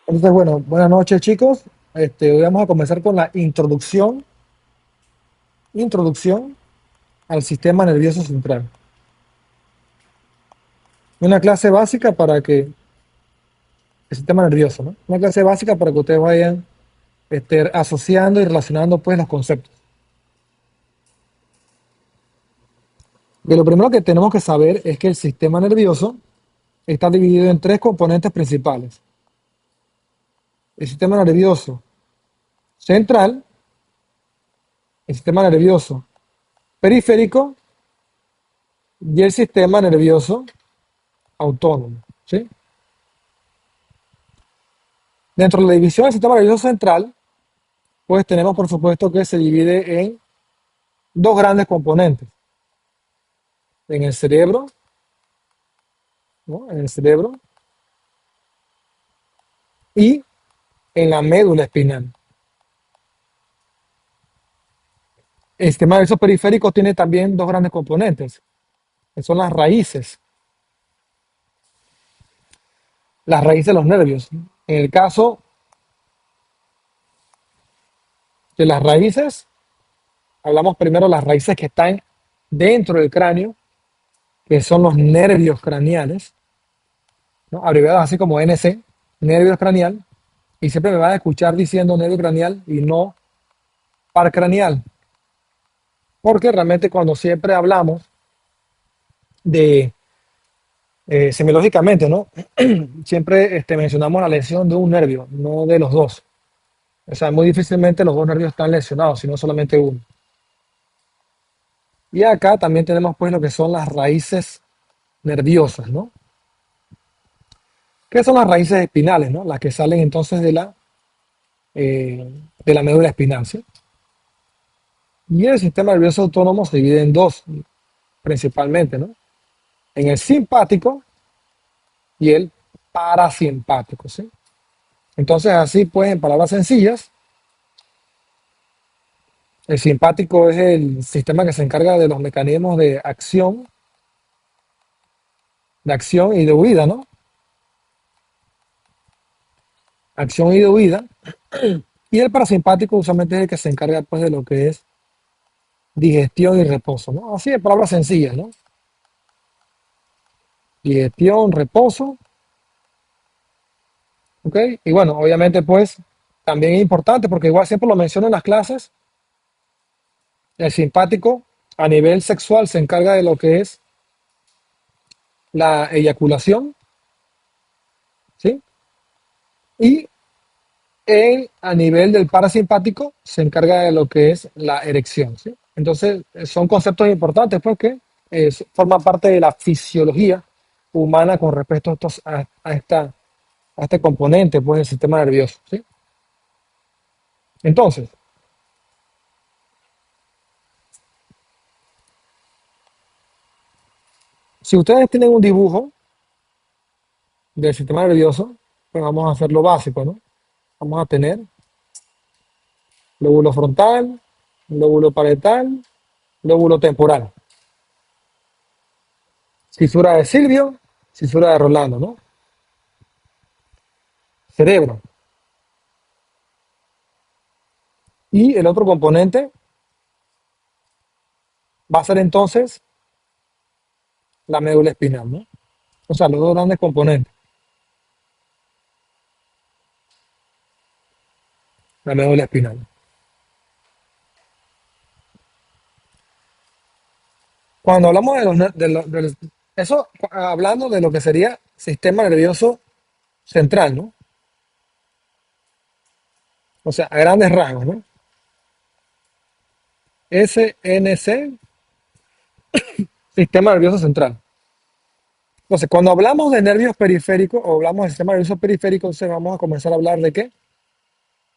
Entonces, bueno, buenas noches chicos. Hoy vamos a comenzar con la introducción al sistema nervioso central. Una clase básica para que, el sistema nervioso, ¿no? Una clase básica para que ustedes vayan asociando y relacionando pues los conceptos. Y lo primero que tenemos que saber es que el sistema nervioso está dividido en tres componentes principales. El sistema nervioso central, el sistema nervioso periférico y el sistema nervioso autónomo, ¿sí? Dentro de la división del sistema nervioso central, pues tenemos por supuesto que se divide en dos grandes componentes, en el cerebro, ¿no? En el cerebro y en la médula espinal. El sistema nervioso periférico tiene también dos grandes componentes, que son las raíces de los nervios. En el caso de las raíces, hablamos primero de las raíces que están dentro del cráneo, que son los nervios craneales, ¿no? Abreviados así como NC, nervios craneal, y siempre me van a escuchar diciendo nervio craneal y no par craneal, porque realmente cuando siempre hablamos de, semiológicamente, ¿no? Siempre mencionamos la lesión de un nervio, no de los dos. O sea, muy difícilmente los dos nervios están lesionados, sino solamente uno. Y acá también tenemos pues lo que son las raíces nerviosas, ¿no? ¿Qué son las raíces espinales, ¿no? Las que salen entonces de la médula espinal, ¿sí? Y el sistema nervioso autónomo se divide en dos, principalmente, ¿no? En el simpático y el parasimpático, ¿sí? Entonces, así pues, en palabras sencillas, el simpático es el sistema que se encarga de los mecanismos de acción y de huida, ¿no? Acción y de huida. Y el parasimpático usualmente es el que se encarga pues de lo que es digestión y reposo, ¿no? Así en palabras sencillas, ¿no? Digestión, reposo, ¿ok? Y bueno, obviamente pues también es importante porque igual siempre lo menciono en las clases, el simpático a nivel sexual se encarga de lo que es la eyaculación, ¿sí? Y a nivel del parasimpático se encarga de lo que es la erección, ¿sí? Entonces, son conceptos importantes porque forman parte de la fisiología humana con respecto a este componente pues, del sistema nervioso, ¿sí? Entonces, si ustedes tienen un dibujo del sistema nervioso, pues vamos a hacer lo básico, ¿no? Vamos a tener lóbulo frontal, lóbulo parietal, lóbulo temporal, cisura de Silvio, cisura de Rolando, ¿no? Cerebro. Y el otro componente va a ser entonces la médula espinal, ¿no? O sea, los dos grandes componentes, la médula espinal. Cuando hablamos de eso, hablando de lo que sería sistema nervioso central, ¿no? O sea, a grandes rasgos, ¿no? SNC, sistema nervioso central. Entonces, cuando hablamos de nervios periféricos o hablamos de sistema nervioso periférico, entonces vamos a comenzar a hablar de qué?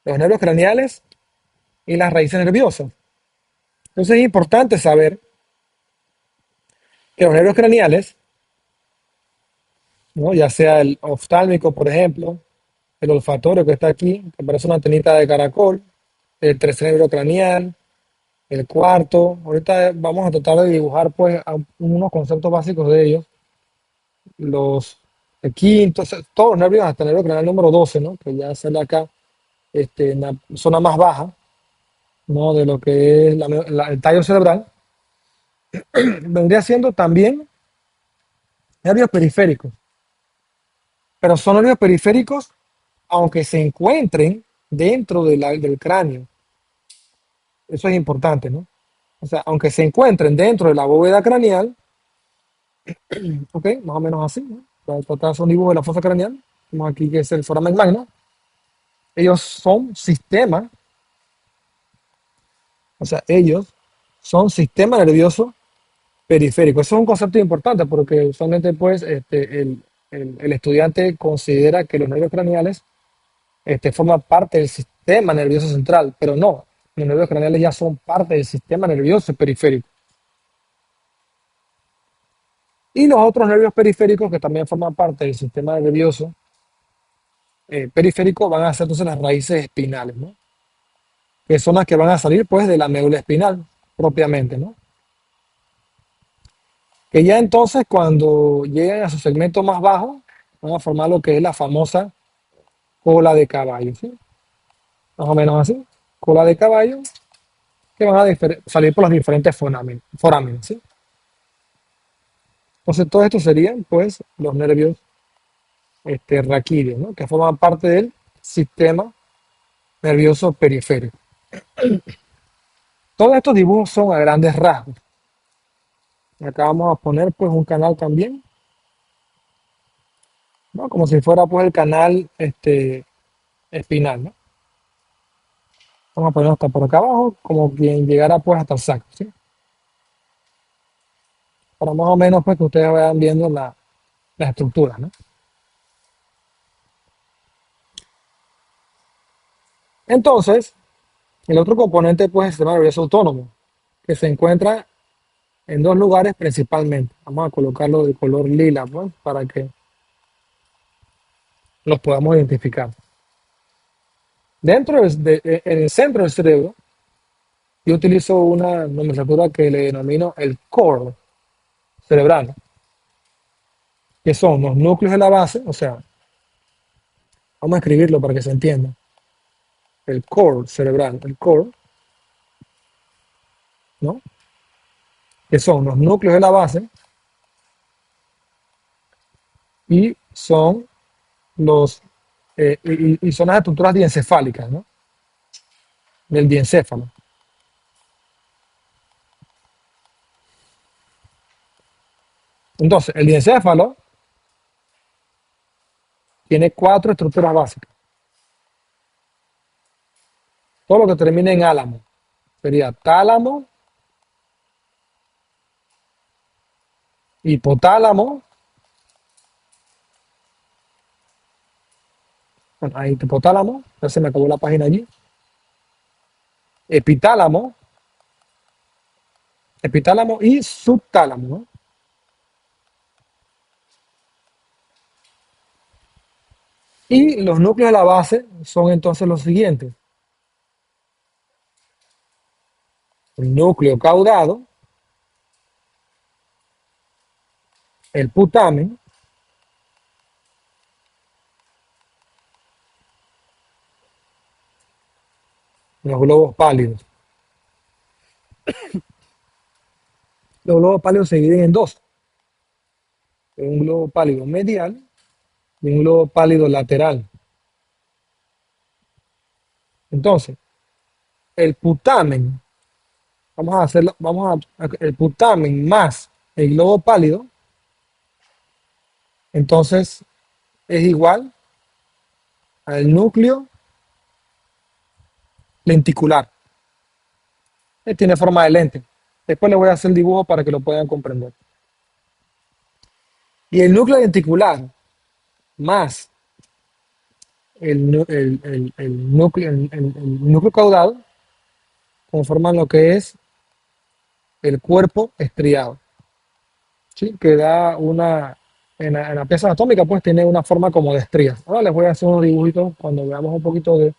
Los nervios craneales y las raíces nerviosas. Entonces es importante saber que los nervios craneales, ¿no? Ya sea el oftálmico, por ejemplo, el olfatorio que está aquí, que parece una antenita de caracol, el tercer nervio craneal, el cuarto. Ahorita vamos a tratar de dibujar pues unos conceptos básicos de ellos, los el quinto, o sea, todos los nervios hasta el nervio craneal número 12, ¿no? Que ya sale acá, en la zona más baja, ¿no? De lo que es el tallo cerebral, vendría siendo también nervios periféricos, pero son nervios periféricos aunque se encuentren dentro del cráneo. Eso es importante, ¿no? O sea, aunque se encuentren dentro de la bóveda craneal, ok, más o menos así, ¿no? Para tratar son dibujos de la fosa craneal, como aquí que es el foramen magno, ellos son sistemas, o sea, ellos son sistema nervioso periférico. Eso es un concepto importante porque usualmente pues el estudiante considera que los nervios craneales forman parte del sistema nervioso central, pero no, los nervios craneales ya son parte del sistema nervioso periférico. Y los otros nervios periféricos que también forman parte del sistema nervioso periférico van a ser entonces las raíces espinales, ¿no? Que son las que van a salir pues de la médula espinal propiamente, ¿no? Que ya entonces cuando lleguen a su segmento más bajo van a formar lo que es la famosa cola de caballo, ¿sí? Más o menos así, cola de caballo que van a salir por los diferentes forámenes, ¿sí? Entonces todo esto serían pues los nervios raquídeos, ¿no? Que forman parte del sistema nervioso periférico. Todos estos dibujos son a grandes rasgos. Acá vamos a poner pues un canal también, ¿no? Como si fuera pues el canal espinal, ¿no? Vamos a ponerlo hasta por acá abajo, como quien llegara pues hasta el saco, ¿sí? Para más o menos pues que ustedes vayan viendo la estructura, ¿no? Entonces, el otro componente pues es el sistema nervioso autónomo, que se encuentra en dos lugares principalmente. Vamos a colocarlo de color lila pues, para que los podamos identificar. En el centro del cerebro, yo utilizo una nomenclatura que le denomino el core cerebral, que son los núcleos de la base, o sea, vamos a escribirlo para que se entienda. El core cerebral, el core, ¿no? Que son los núcleos de la base y son y son las estructuras diencefálicas, ¿no? Del diencéfalo. Entonces, el diencéfalo tiene cuatro estructuras básicas. Todo lo que termina en álamo sería tálamo, hipotálamo, bueno, ahí hipotálamo, ya se me acabó la página allí, epitálamo, epitálamo y subtálamo, ¿no? Y los núcleos de la base son entonces los siguientes. El núcleo caudado, el putamen, los globos pálidos. Los globos pálidos se dividen en dos. Un globo pálido medial y un globo pálido lateral. Entonces, el putamen, el putamen más el globo pálido, entonces es igual al núcleo lenticular. Tiene forma de lente. Después le voy a hacer el dibujo para que lo puedan comprender. Y el núcleo lenticular más el núcleo caudal conforman lo que es el cuerpo estriado, ¿sí? Que da en la pieza anatómica pues tiene una forma como de estrías. Ahora les voy a hacer unos dibujitos cuando veamos un poquito de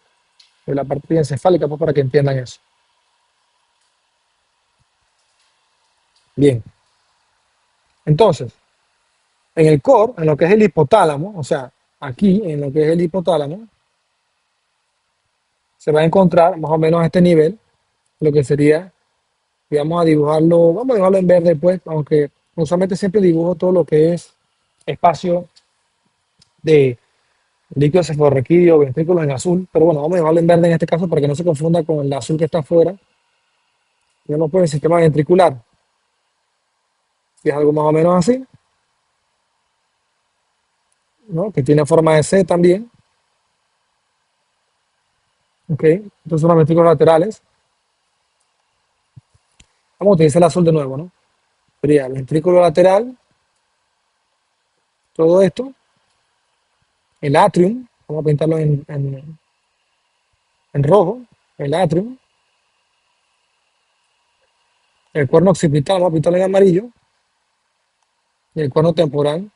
la parte encefálica pues para que entiendan eso. Bien, entonces, En el core, en lo que es el hipotálamo, o sea, aquí en lo que es el hipotálamo, se va a encontrar más o menos a este nivel, lo que sería, y vamos a dibujarlo en verde pues, aunque usualmente siempre dibujo todo lo que es espacio de líquido cefalorraquídeo, ventrículos en azul, pero bueno, vamos a dibujarlo en verde en este caso para que no se confunda con el azul que está afuera, digamos por el sistema ventricular, que es algo más o menos así, ¿no? Que tiene forma de C también, ¿ok? Entonces son los ventrículos laterales. Vamos a utilizar el azul de nuevo, ¿no? Sería el ventrículo lateral, todo esto, el atrium, vamos a pintarlo en rojo, el atrium, el cuerno occipital, vamos a pintarlo en amarillo, y el cuerno temporal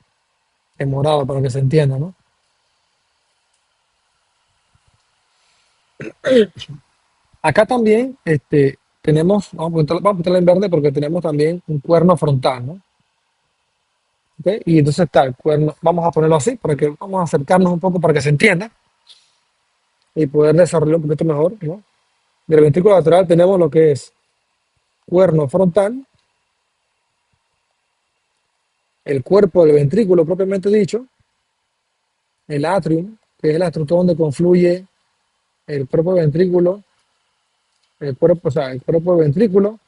en morado, para que se entienda, ¿no? Acá también vamos a pintarlo en verde porque tenemos también un cuerno frontal, ¿no? ¿Ok? Y entonces está el cuerno, vamos a ponerlo así, para que vamos a acercarnos un poco para que se entienda y poder desarrollar un poquito mejor, ¿no? Del ventrículo lateral tenemos lo que es cuerno frontal, el cuerpo del ventrículo propiamente dicho, el atrium, que es la estructura donde confluye el propio ventrículo, el cuerpo, o sea, el cuerpo del ventrículo,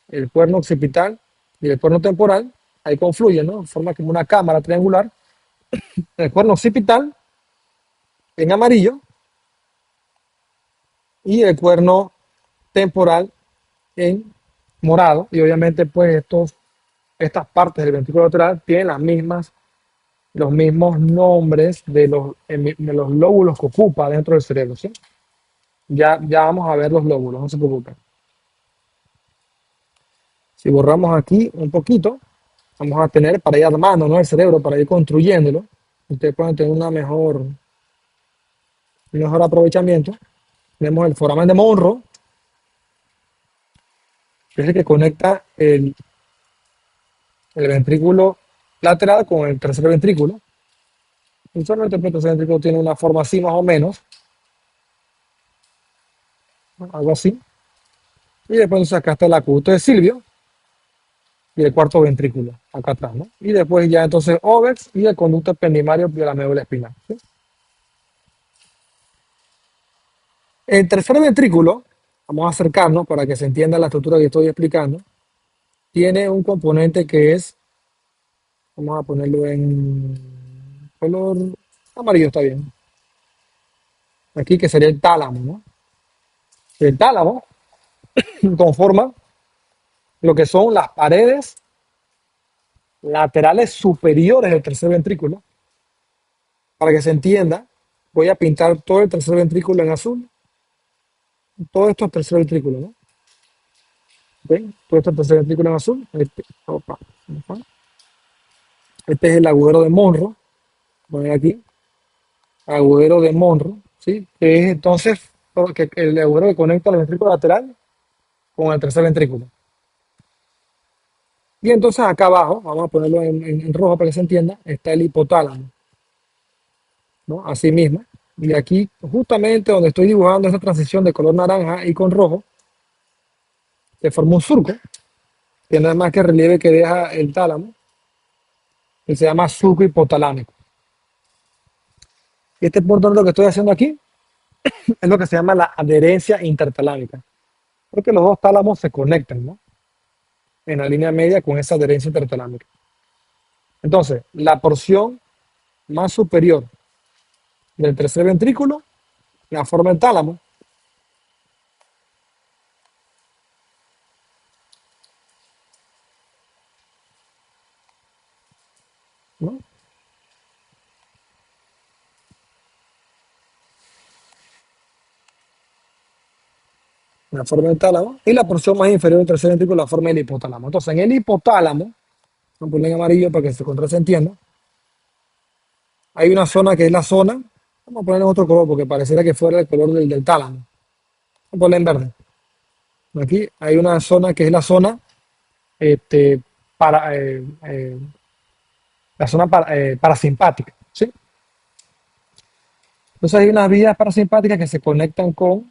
el cuerno occipital y el cuerno temporal, ahí confluyen, ¿no? Forma como una cámara triangular. El cuerno occipital en amarillo y el cuerno temporal en morado. Y obviamente, pues estas partes del ventrículo lateral tienen los mismos nombres de los lóbulos que ocupa dentro del cerebro, ¿sí? Ya vamos a ver los lóbulos, no se preocupen. Si borramos aquí un poquito, vamos a tener para ir armando, ¿no? El cerebro, para ir construyéndolo. Ustedes pueden tener un mejor aprovechamiento. Tenemos el foramen de Monroe, que es el que conecta el ventrículo lateral con el tercer ventrículo. Usualmente el tercer ventrículo tiene una forma así más o menos, ¿no? Algo así. Y después entonces acá está el acueducto de Silvio y el cuarto ventrículo, acá atrás, ¿no? Y después ya entonces Ovex y el conducto ependimario de la médula espinal, ¿sí? El tercer ventrículo, vamos a acercarnos para que se entienda la estructura que estoy explicando, tiene un componente que es, vamos a ponerlo en color amarillo, está bien. Aquí que sería el tálamo, ¿no? El tálamo conforma lo que son las paredes laterales superiores del tercer ventrículo. Para que se entienda, voy a pintar todo el tercer ventrículo en azul. Todo esto es tercer ventrículo, ¿no? ¿Ok? Todo esto es tercer ventrículo en azul. Opa. Este es el agujero de Monroe. Voy aquí, agujero de Monroe, ¿sí? Que es entonces el agujero que conecta el ventrículo lateral con el tercer ventrículo. Y entonces acá abajo, vamos a ponerlo en rojo para que se entienda, está el hipotálamo, ¿no? Así mismo. Y aquí, justamente donde estoy dibujando esta transición de color naranja y con rojo, se forma un surco, que no es más que el relieve que deja el tálamo, que se llama surco hipotalámico. Y este punto lo que estoy haciendo aquí es lo que se llama la adherencia intertalámica, porque los dos tálamos se conectan, ¿no? En la línea media con esa adherencia intertalámica. Entonces, la porción más superior del tercer ventrículo la forma el tálamo, ¿no? La forma del tálamo, y la porción más inferior del tercer ventrículo la forma el hipotálamo. Entonces, en el hipotálamo, vamos a poner en amarillo para que se entienda, hay una zona que es la zona, vamos a poner en otro color porque pareciera que fuera el color del tálamo. Vamos a poner en verde. Aquí hay una zona que es la zona este, para, la zona parasimpática, ¿sí? Entonces hay unas vías parasimpáticas que se conectan con, o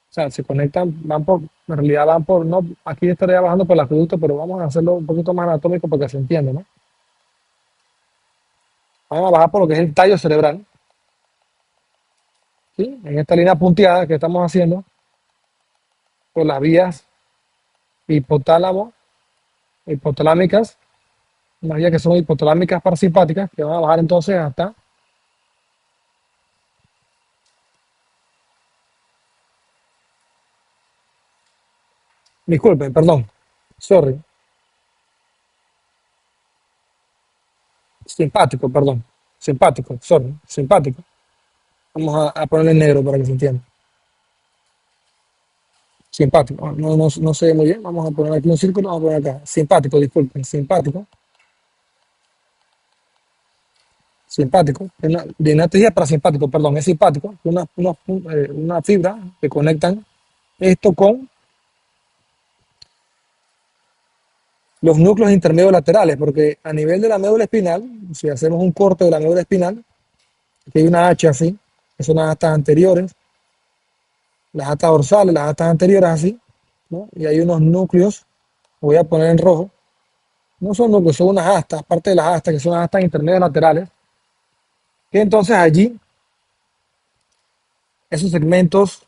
sea, se conectan, van por, en realidad van por, no, aquí estaría bajando por el acueducto, pero vamos a hacerlo un poquito más anatómico para que se entienda, ¿no? Vamos a bajar por lo que es el tallo cerebral, ¿sí? En esta línea punteada que estamos haciendo, por las vías hipotálamo, hipotalámicas, unas vías que son hipotalámicas parasimpáticas, que van a bajar entonces hasta, disculpen, perdón, sorry, simpático, perdón, simpático, sorry, simpático. Vamos a ponerle en negro para que se entienda. Simpático, no se ve muy bien, vamos a poner aquí un círculo, vamos a poner acá, simpático, disculpen, simpático, simpático, dinastía parasimpático, perdón, es simpático, una fibra que conectan esto con los núcleos intermedios laterales, porque a nivel de la médula espinal, si hacemos un corte de la médula espinal, aquí hay una H así, que son las astas anteriores, las astas dorsales, las astas anteriores así, ¿no? Y hay unos núcleos, voy a poner en rojo, no son núcleos, son unas astas, parte de las astas, que son las astas intermedias laterales, que entonces allí, esos segmentos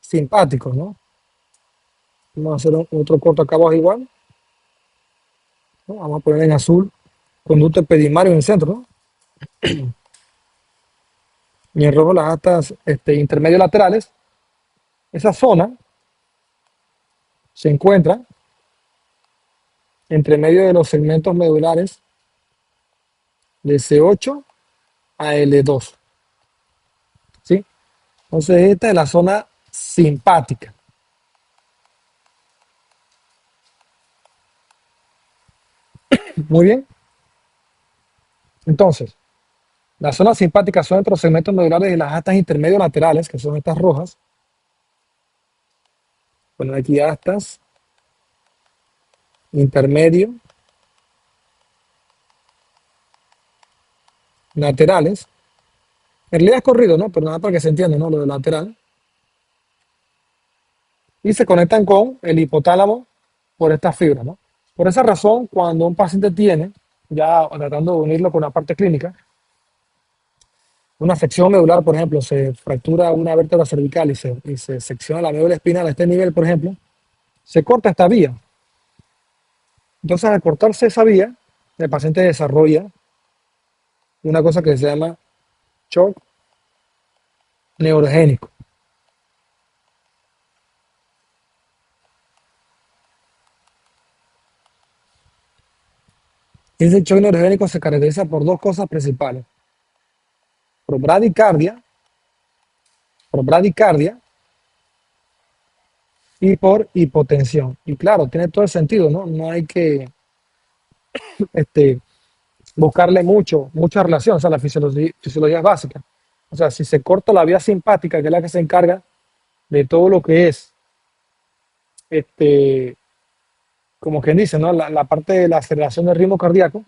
simpáticos, ¿no? Vamos a hacer otro corte acá abajo igual, ¿no? Vamos a poner en azul, conducto epididimorio en el centro, ¿no? Y en rojo las astas intermedios laterales. Esa zona se encuentra entre medio de los segmentos medulares de C8 a L2, ¿sí? Entonces esta es la zona simpática. Muy bien. Entonces, la zona simpática son entre los segmentos medulares de las astas intermedios laterales, que son estas rojas. Poner aquí astas intermedio laterales. En realidad es corrido, ¿no? Pero nada para que se entienda, ¿no? Lo de lateral. Y se conectan con el hipotálamo por estas fibras, ¿no? Por esa razón, cuando un paciente tiene, ya tratando de unirlo con la parte clínica, una sección medular, por ejemplo, se fractura una vértebra cervical y se secciona la médula espinal a este nivel, por ejemplo, se corta esta vía. Entonces, al cortarse esa vía, el paciente desarrolla una cosa que se llama shock neurogénico. Ese shock neurogénico se caracteriza por dos cosas principales: por bradicardia, por bradicardia y por hipotensión. Y claro, tiene todo el sentido, ¿no? No hay que este, buscarle mucha relación, o sea, la fisiología es básica. O sea, si se corta la vía simpática, que es la que se encarga de todo lo que es, este, como quien dice, ¿no? La parte de la aceleración del ritmo cardíaco.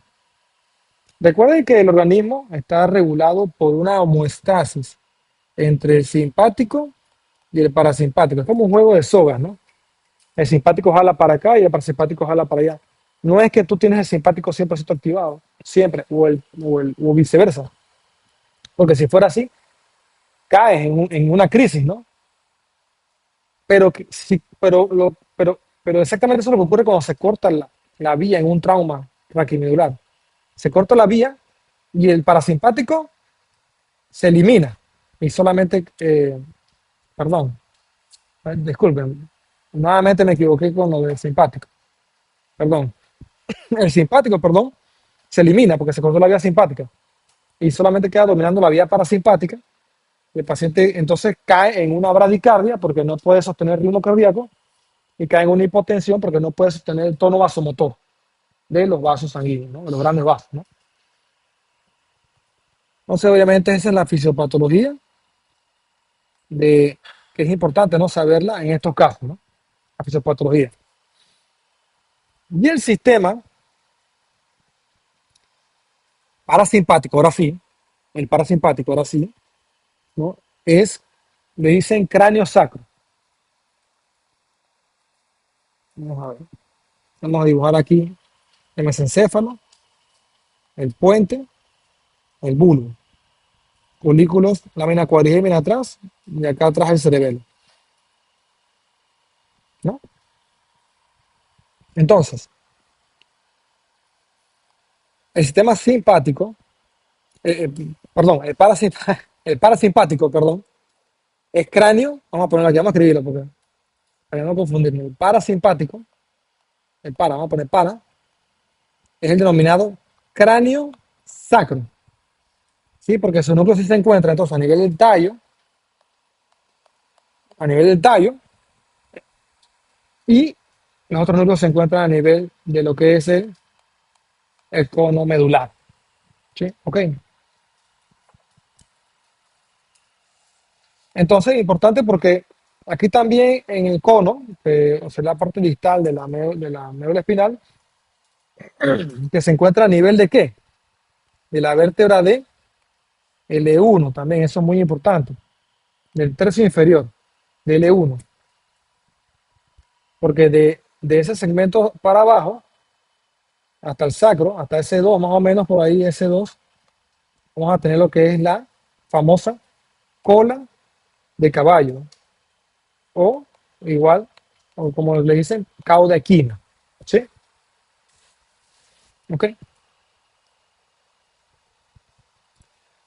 Recuerden que el organismo está regulado por una homeostasis entre el simpático y el parasimpático. Es como un juego de sogas, ¿no? El simpático jala para acá y el parasimpático jala para allá. No es que tú tienes el simpático 100% activado, siempre, o viceversa. Porque si fuera así, caes en una crisis, ¿no? Pero, sí, pero exactamente eso es lo que ocurre cuando se corta la vía en un trauma raquimedular. Se corta la vía y el parasimpático se elimina. Y solamente, perdón, disculpen, nuevamente me equivoqué con lo del simpático. Perdón, el simpático, perdón, se elimina porque se cortó la vía simpática y solamente queda dominando la vía parasimpática. El paciente entonces cae en una bradicardia porque no puede sostener el ritmo cardíaco y cae en una hipotensión porque no puede sostener el tono vasomotor de los vasos sanguíneos, ¿no? De los grandes vasos, ¿no? Entonces, obviamente, esa es la fisiopatología de, que es importante no saberla en estos casos, ¿no? La fisiopatología. Y el sistema parasimpático, ahora sí, el parasimpático, ahora sí, ¿no? Es, le dicen cráneo sacro. Vamos a ver. Vamos a dibujar aquí el mesencéfalo, el puente, el bulbo. Folículos, lámina cuadrigémina atrás y acá atrás el cerebelo, ¿no? Entonces, el sistema simpático, perdón, el parasimpático, perdón, es cráneo, vamos a ponerlo aquí, vamos a escribirlo porque para no confundirnos. El parasimpático, vamos a poner para, es el denominado cráneo sacro, ¿sí? Porque su núcleo sí se encuentra entonces a nivel del tallo, y los otros núcleos se encuentran a nivel de lo que es el cono medular, ¿sí? Ok. Entonces, importante porque aquí también en el cono, o sea, la parte distal de la médula espinal, que se encuentra a nivel de qué? De la vértebra de L1 también, eso es muy importante, del tercio inferior, de L1, porque de ese segmento para abajo, hasta el sacro, hasta ese 2 más o menos por ahí, ese 2 vamos a tener lo que es la famosa cola de caballo, o igual, o como le dicen, cauda equina, ¿sí? ¿Ok?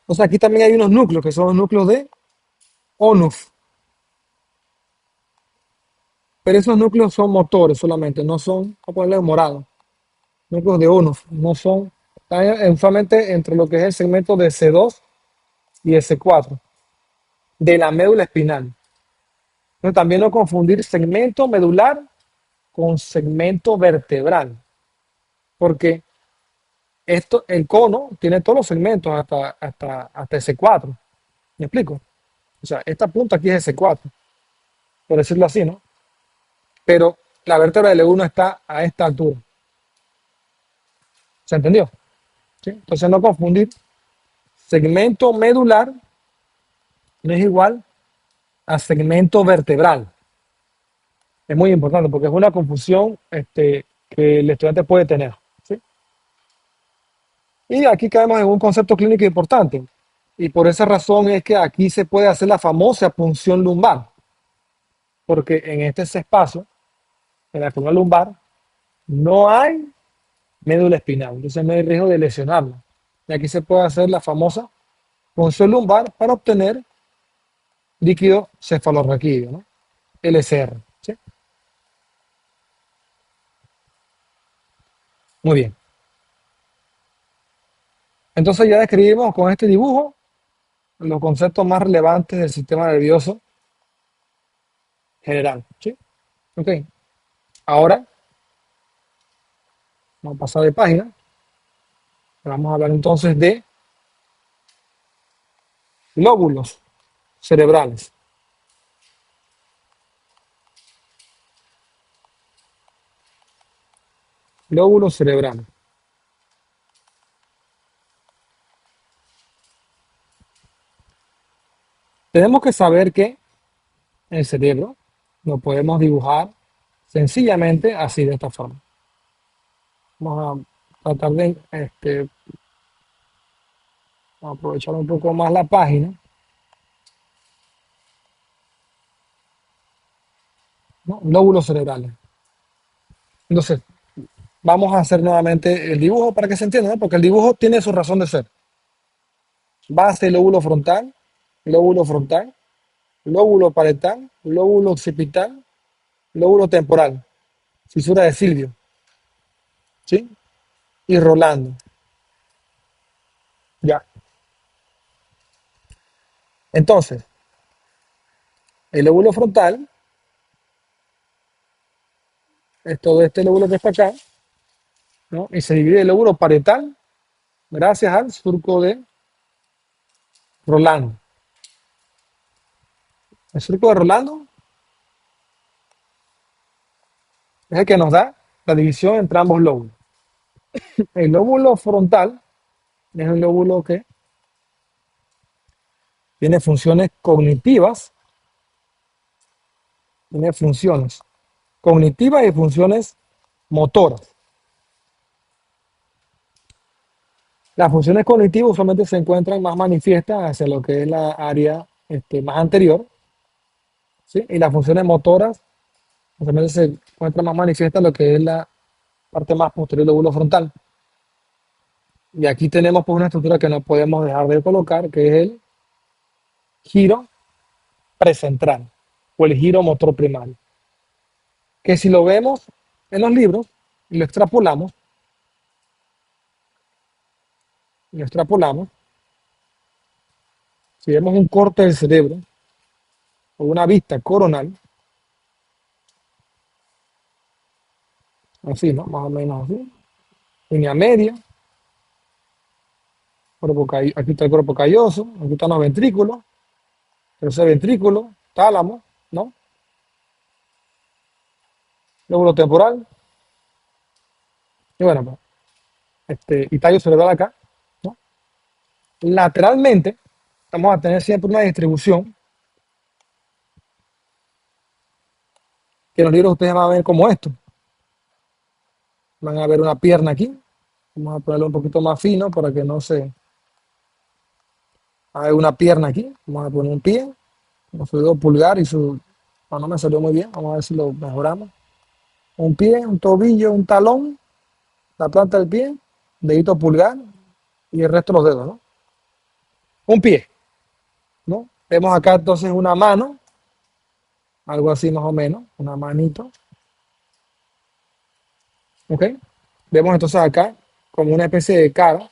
Entonces aquí también hay unos núcleos que son los núcleos de ONUF, pero esos núcleos son motores solamente, no son, vamos a ponerle en morado, núcleos de ONUF, no son, están usualmente entre lo que es el segmento de C2 y el C4 de la médula espinal. Pero también no confundir segmento medular con segmento vertebral, porque el cono tiene todos los segmentos hasta el C4. ¿Me explico? O sea, esta punta aquí es el C4, por decirlo así, ¿no? Pero la vértebra del L1 está a esta altura. ¿Se entendió? ¿Sí? Entonces no confundir. Segmento medular no es igual a segmento vertebral. Es muy importante porque es una confusión que el estudiante puede tener. ¿Sí? Y aquí caemos en un concepto clínico importante. Y por esa razón es que aquí se puede hacer la famosa punción lumbar. Porque en este espacio, en la columna lumbar, no hay médula espinal. Entonces no hay riesgo de lesionarla. Y aquí se puede hacer la famosa punción lumbar para obtener líquido cefalorraquídeo, ¿no? LCR. ¿Sí? Muy bien. Entonces ya describimos con este dibujo los conceptos más relevantes del sistema nervioso general. ¿Sí? Ok. Ahora vamos a pasar de página. Vamos a hablar entonces de lóbulos cerebrales. Lóbulos cerebrales. Tenemos que saber que el cerebro lo podemos dibujar sencillamente así, de esta forma. Vamos a tratar de aprovechar un poco más la página, ¿no? Lóbulos cerebrales. Entonces, vamos a hacer nuevamente el dibujo para que se entienda, ¿no? Porque el dibujo tiene su razón de ser. Base, lóbulo frontal, lóbulo parietal, lóbulo occipital, lóbulo temporal, fisura de Silvio, ¿sí? Y Rolando. Ya. Entonces, el lóbulo frontal es todo este lóbulo que está acá, ¿no? Y se divide el lóbulo parietal gracias al surco de Rolando. El surco de Rolando es el que nos da la división entre ambos lóbulos. El lóbulo frontal es un lóbulo que tiene funciones cognitivas, tiene funciones cognitivas y funciones motoras. Las funciones cognitivas usualmente se encuentran más manifiestas hacia lo que es la área más anterior, ¿sí? Y las funciones motoras usualmente se encuentran más manifiestas en lo que es la parte más posterior del lóbulo frontal. Y aquí tenemos pues una estructura que no podemos dejar de colocar, que es el giro precentral o el giro motor primario. Que si lo vemos en los libros y lo extrapolamos, si vemos un corte del cerebro o una vista coronal, así, ¿no? Más o menos así, línea media, aquí está el cuerpo calloso, aquí están los ventrículos, tercer ventrículo, tálamo, ¿no? Lóbulo temporal, y bueno, pues, y tallo cerebral acá, ¿no? Lateralmente, vamos a tener siempre una distribución que en los libros ustedes van a ver como esto. Van a ver una pierna aquí, vamos a ponerlo un poquito más fino para que no se... Hay una pierna aquí, vamos a poner un pie, con su dedo pulgar y su... No me salió muy bien, vamos a ver si lo mejoramos. Un pie, un tobillo, un talón, la planta del pie, dedito pulgar y el resto de los dedos, ¿no? Un pie, ¿no? Vemos acá entonces una mano, algo así más o menos, una manito, ¿ok? Vemos entonces acá como una especie de cara,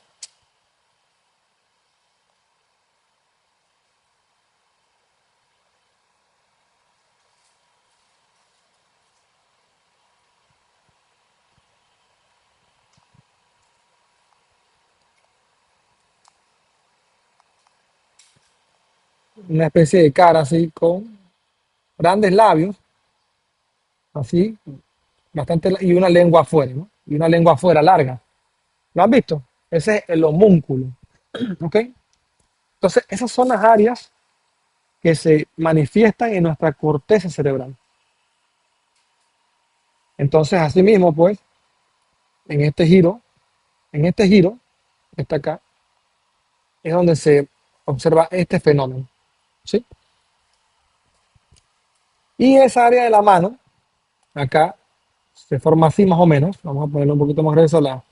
una especie de cara así con grandes labios, así, y una lengua afuera, ¿no? Y una lengua afuera larga. ¿Lo han visto? Ese es el homúnculo, ¿ok? Entonces, esas son las áreas que se manifiestan en nuestra corteza cerebral. Entonces, asimismo, pues, en este giro, en este giro, está acá, es donde se observa este fenómeno, ¿sí? Y esa área de la mano, acá, se forma así más o menos. Vamos a ponerlo un poquito más grueso, ¿no?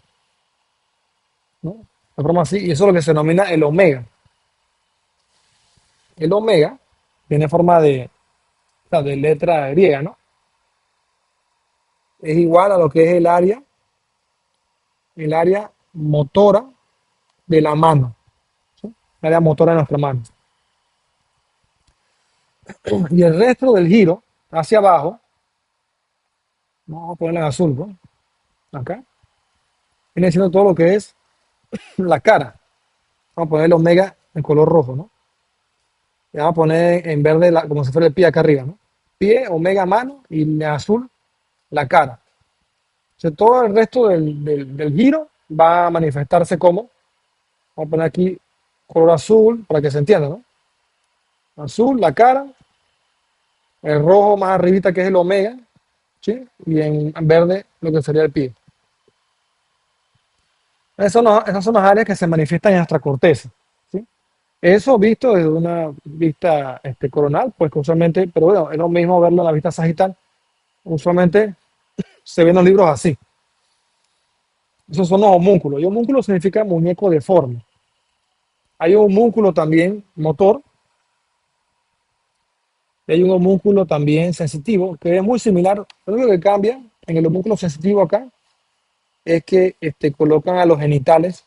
Se forma así, y eso es lo que se denomina el omega. El omega tiene forma o sea, de letra griega, ¿no? Es igual a lo que es el área motora de la mano, ¿sí? El área motora de nuestra mano. Y el resto del giro hacia abajo, vamos a ponerlo en azul, ¿no? Acá, viene siendo todo lo que es la cara. Vamos a poner el omega en color rojo, ¿no? Y vamos a poner en verde como si fuera el pie acá arriba, ¿no? Pie, omega, mano y en azul la cara. O sea, todo el resto del giro va a manifestarse como, vamos a poner aquí color azul para que se entienda, ¿no? Azul, la cara, el rojo más arribita que es el omega, ¿sí? Y en verde lo que sería el pie. Esas son las áreas que se manifiestan en nuestra corteza, ¿sí? Eso visto desde una vista coronal, pues que usualmente, pero bueno, es lo mismo verlo en la vista sagital. Usualmente se ven los libros así. Esos son los homúnculos. Y homúnculo significa muñeco deforme. Hay un homúnculo también motor y hay un homúnculo también sensitivo, que es muy similar. Lo único que cambia en el homúnculo sensitivo acá es que colocan a los genitales,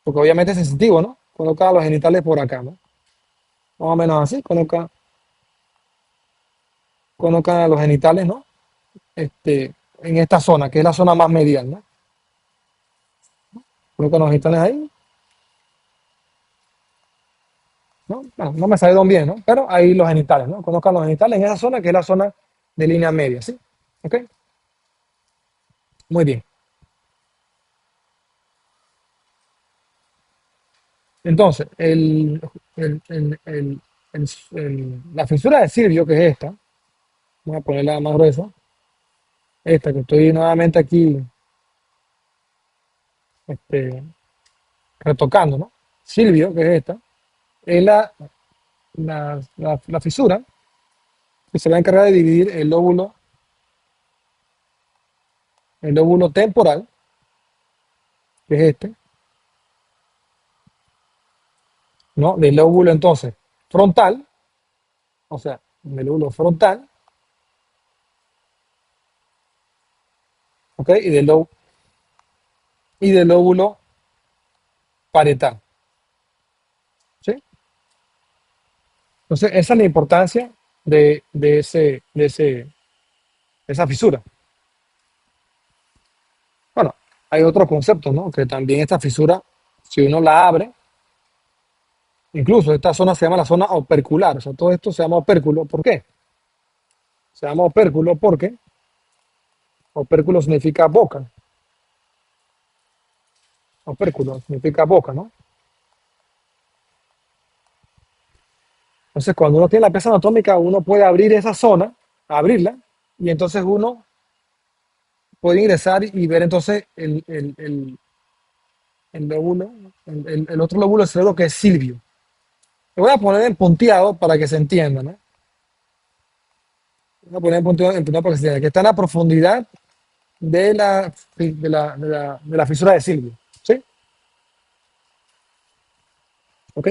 porque obviamente es sensitivo, ¿no? Colocan a los genitales por acá, ¿no? Más o menos así, colocan a los genitales, ¿no? En esta zona, que es la zona más medial, ¿no? Colocan los genitales ahí, ¿no? Bueno, no me salieron bien, ¿no? Pero ahí los genitales, ¿no? Colocan los genitales en esa zona, que es la zona de línea media, ¿sí? ¿Ok? Muy bien. Entonces, la fisura de Silvio, que es esta, voy a ponerla más gruesa, esta que estoy nuevamente aquí este, retocando, ¿no? Silvio, que es esta, es la fisura que se va a encargar de dividir el lóbulo temporal, que es este, ¿no? Del lóbulo entonces frontal, o sea, del lóbulo frontal, ¿ok? Y del lóbulo parietal, ¿sí? Entonces, esa es la importancia de esa fisura. Bueno, hay otro concepto, ¿no? Que también esta fisura, si uno la abre, incluso esta zona se llama la zona opercular, o sea, todo esto se llama opérculo. ¿Por qué? Se llama opérculo porque opérculo significa boca, opérculo significa boca, ¿no? Entonces, cuando uno tiene la pieza anatómica, uno puede abrir esa zona, abrirla, y entonces uno puede ingresar y ver entonces el lóbulo, el otro lóbulo del cerebro que es Silvio. Lo voy a poner en punteado para que se entienda, ¿no? Voy a poner en punteado para que se entienda, que está en la profundidad de la fisura de Silvio. ¿Sí? ¿Ok?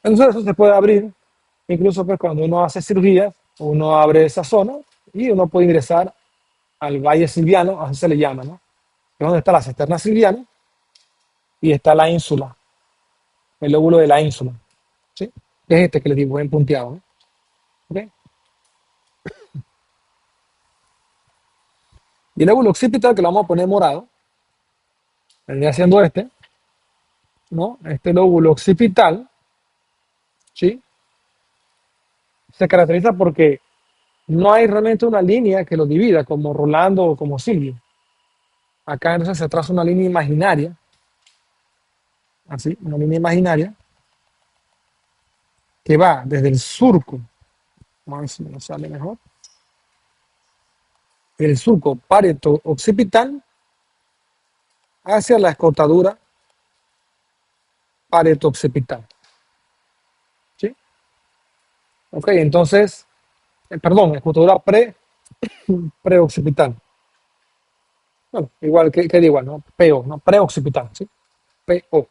Entonces eso se puede abrir, incluso pues cuando uno hace cirugía, uno abre esa zona y uno puede ingresar al valle silviano, así se le llama, ¿no? Que es donde está la cisterna silviana y está la ínsula, el lóbulo de la ínsula, ¿sí? Que es este que les digo, en punteado, ¿no? ¿Ok? Y el lóbulo occipital, que lo vamos a poner morado, vendría siendo este, ¿no? Este lóbulo occipital, ¿sí? Se caracteriza porque no hay realmente una línea que lo divida, como Rolando o como Silvio. Acá entonces se traza una línea imaginaria, así, una línea imaginaria, que va desde el surco, vamos a ver si me sale mejor, el surco parieto-occipital hacia la escotadura parieto-occipital. ¿Sí? Ok, entonces, perdón, escotadura preoccipital. Bueno, igual que igual, ¿no? PO, ¿no? Preoccipital, ¿sí? PO.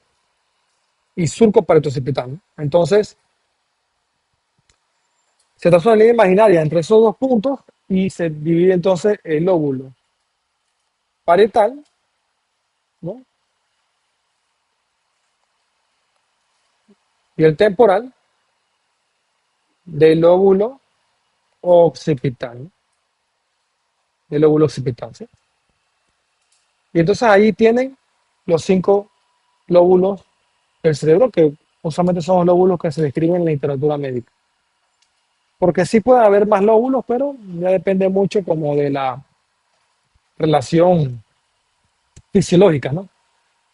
Y surco parieto-occipital, ¿no? Entonces, se traza una línea imaginaria entre esos dos puntos y se divide entonces el lóbulo parietal, ¿no? Y el temporal del lóbulo occipital, ¿no? Del lóbulo occipital, ¿sí? Y entonces ahí tienen los 5 lóbulos del cerebro, que usualmente son los lóbulos que se describen en la literatura médica. Porque sí puede haber más lóbulos, pero ya depende mucho como de la relación fisiológica, ¿no?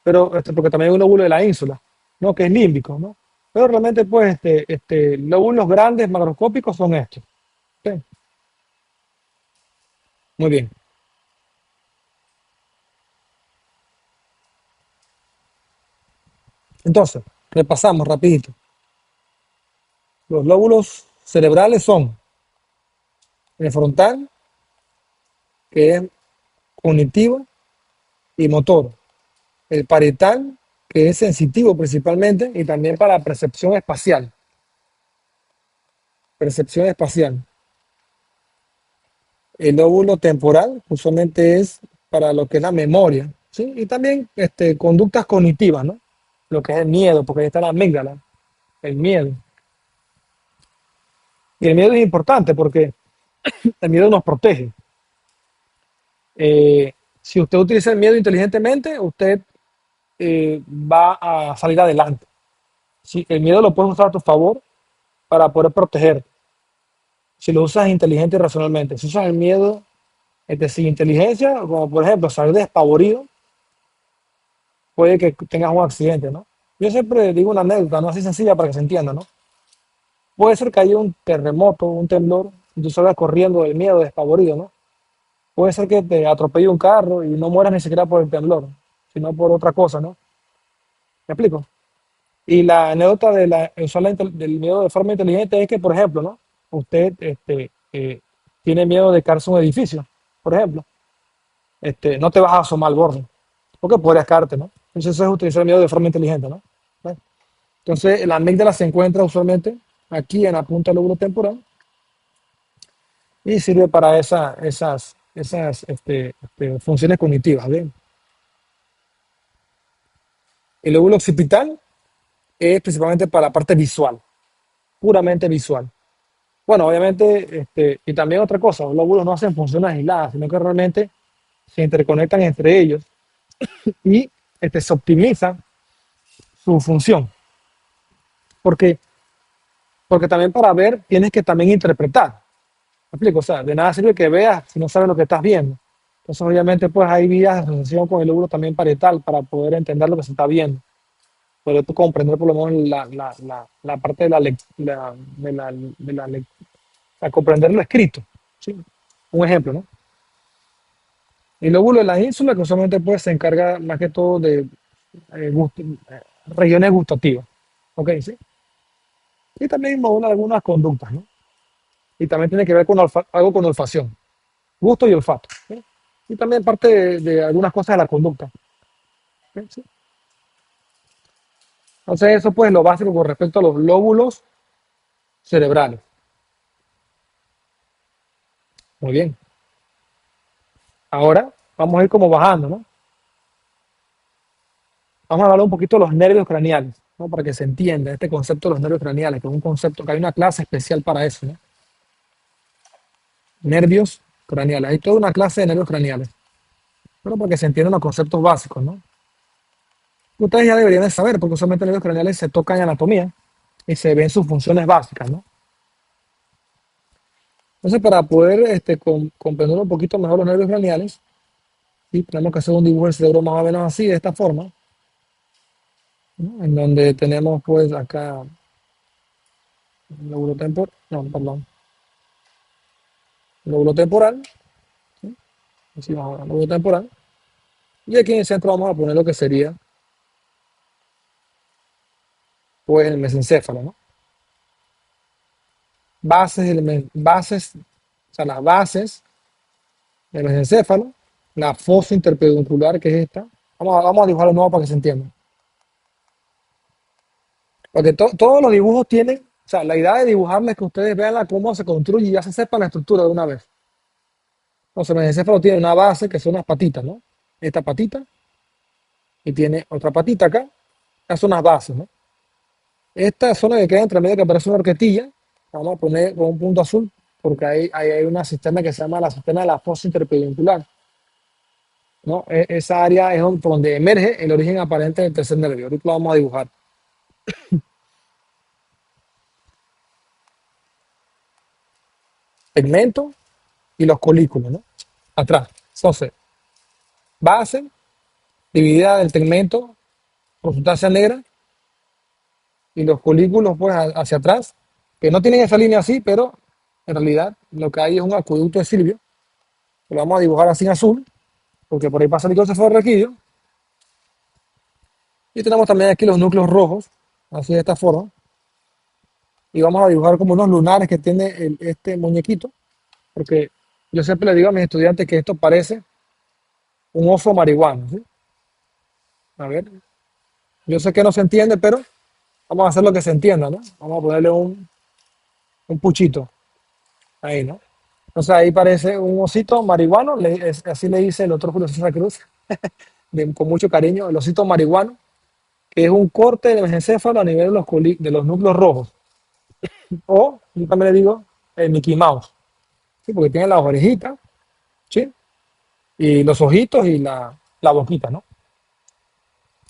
Pero porque también hay un lóbulo de la ínsula, ¿no? Que es límbico, ¿no? Pero realmente, pues, lóbulos grandes, macroscópicos son estos. ¿Sí? Muy bien. Entonces, repasamos rapidito. Los lóbulos cerebrales son el frontal, que es cognitivo y motor. El parietal, que es sensitivo principalmente, y también para percepción espacial. Percepción espacial. El lóbulo temporal usualmente es para lo que es la memoria, ¿sí? Y también conductas cognitivas, ¿no? Lo que es el miedo, porque ahí está la amígdala, el miedo. Y el miedo es importante porque el miedo nos protege. Si usted utiliza el miedo inteligentemente, usted va a salir adelante. Sí, el miedo lo puedes usar a tu favor para poder proteger. Si lo usas inteligente y racionalmente. Si usas el miedo Sin inteligencia, como por ejemplo salir despavorido, puede que tengas un accidente, ¿no? Yo siempre digo una anécdota, no así sencilla para que se entienda, ¿no? Puede ser que haya un terremoto, un temblor, y tú salgas corriendo del miedo, despavorido, ¿no? Puede ser que te atropelle un carro y no mueras ni siquiera por el temblor, sino por otra cosa, ¿no? ¿Me explico? Y la anécdota de usar del miedo de forma inteligente es que, por ejemplo, ¿no? Usted tiene miedo de caerse un edificio, por ejemplo. No te vas a asomar al borde, porque podrías caerte, ¿no? Entonces eso es utilizar el miedo de forma inteligente, ¿no? ¿Ves? Entonces la amígdala se encuentra usualmente aquí en la punta del lóbulo temporal y sirve para esas funciones cognitivas, ¿bien? El lóbulo occipital es principalmente para la parte visual, puramente visual. Bueno, obviamente, y también otra cosa, los lóbulos no hacen funciones aisladas, sino que realmente se interconectan entre ellos y se optimiza su función. Porque, porque también para ver tienes que también interpretar. ¿Me explico? O sea, de nada sirve que veas si no sabes lo que estás viendo. Entonces, obviamente, pues hay vías de asociación con el lóbulo también parietal para poder entender lo que se está viendo. Poder tú comprender por lo menos la parte de a comprender lo escrito. ¿Sí? Un ejemplo, ¿no? El lóbulo de la ínsula, que usualmente pues, se encarga más que todo de regiones gustativas. ¿Ok? ¿Sí? Y también modula algunas conductas, ¿no? Y también tiene que ver con algo con olfacción, gusto y olfato. ¿Sí? Y también parte de algunas cosas de la conducta. ¿Ok? ¿Sí? Entonces, eso pues lo básico con respecto a los lóbulos cerebrales. Muy bien. Ahora vamos a ir como bajando, ¿no? Vamos a hablar un poquito de los nervios craneales, ¿no? Para que se entienda este concepto de los nervios craneales, que es un concepto que hay una clase especial para eso, ¿no? Nervios craneales. Hay toda una clase de nervios craneales, pero para que se entiendan los conceptos básicos, ¿no? Ustedes ya deberían de saber, porque usualmente los nervios craneales se tocan en anatomía y se ven sus funciones básicas, ¿no? Entonces, para poder comprender un poquito mejor los nervios craneales, ¿sí? Tenemos que hacer un dibujo del cerebro más o menos así, de esta forma, ¿no? En donde tenemos pues acá el lóbulo temporal, no, perdón, el lóbulo temporal, ¿sí? Así vamos a ver, el lóbulo temporal, y aquí en el centro vamos a poner lo que sería pues el mesencéfalo, ¿no? Bases, o sea, las bases del mesencéfalo, la fosa interpeduncular, que es esta. Vamos a dibujarlo de nuevo para que se entienda. Porque todos los dibujos tienen, o sea, la idea de dibujarles es que ustedes vean cómo se construye y ya se sepan la estructura de una vez. Entonces, el mesencéfalo tiene una base que son unas patitas, ¿no? Esta patita, y tiene otra patita acá. Estas son las bases, ¿no? Esta zona que queda entre medio que parece una horquetilla, vamos a poner con un punto azul, porque ahí hay una cisterna que se llama la cisterna de la fosa interpeduncular, ¿no? Esa área es por donde emerge el origen aparente del tercer nervio. Ahorita lo vamos a dibujar. Tegmento y los colículos, ¿no? Atrás. Entonces, base dividida del tegmento por sustancia negra y los colículos pues hacia atrás, que no tienen esa línea así, pero en realidad lo que hay es un acueducto de Silvio, que lo vamos a dibujar así en azul, porque por ahí pasa el licor raquídeo. Y tenemos también aquí los núcleos rojos, así de esta forma. Y vamos a dibujar como unos lunares que tiene este muñequito, porque yo siempre le digo a mis estudiantes que esto parece un oso marihuano, ¿sí? A ver, yo sé que no se entiende, pero vamos a hacer lo que se entienda, ¿no? Vamos a ponerle un puchito ahí, ¿no? Entonces ahí parece un osito marihuano, así le dice el otro Julio César Cruz, con mucho cariño, el osito marihuano, que es un corte del mesencéfalo a nivel de de los núcleos rojos. O, yo también le digo, el Mickey Mouse, ¿sí? Porque tiene las orejitas, ¿sí? Y los ojitos y la boquita, ¿no?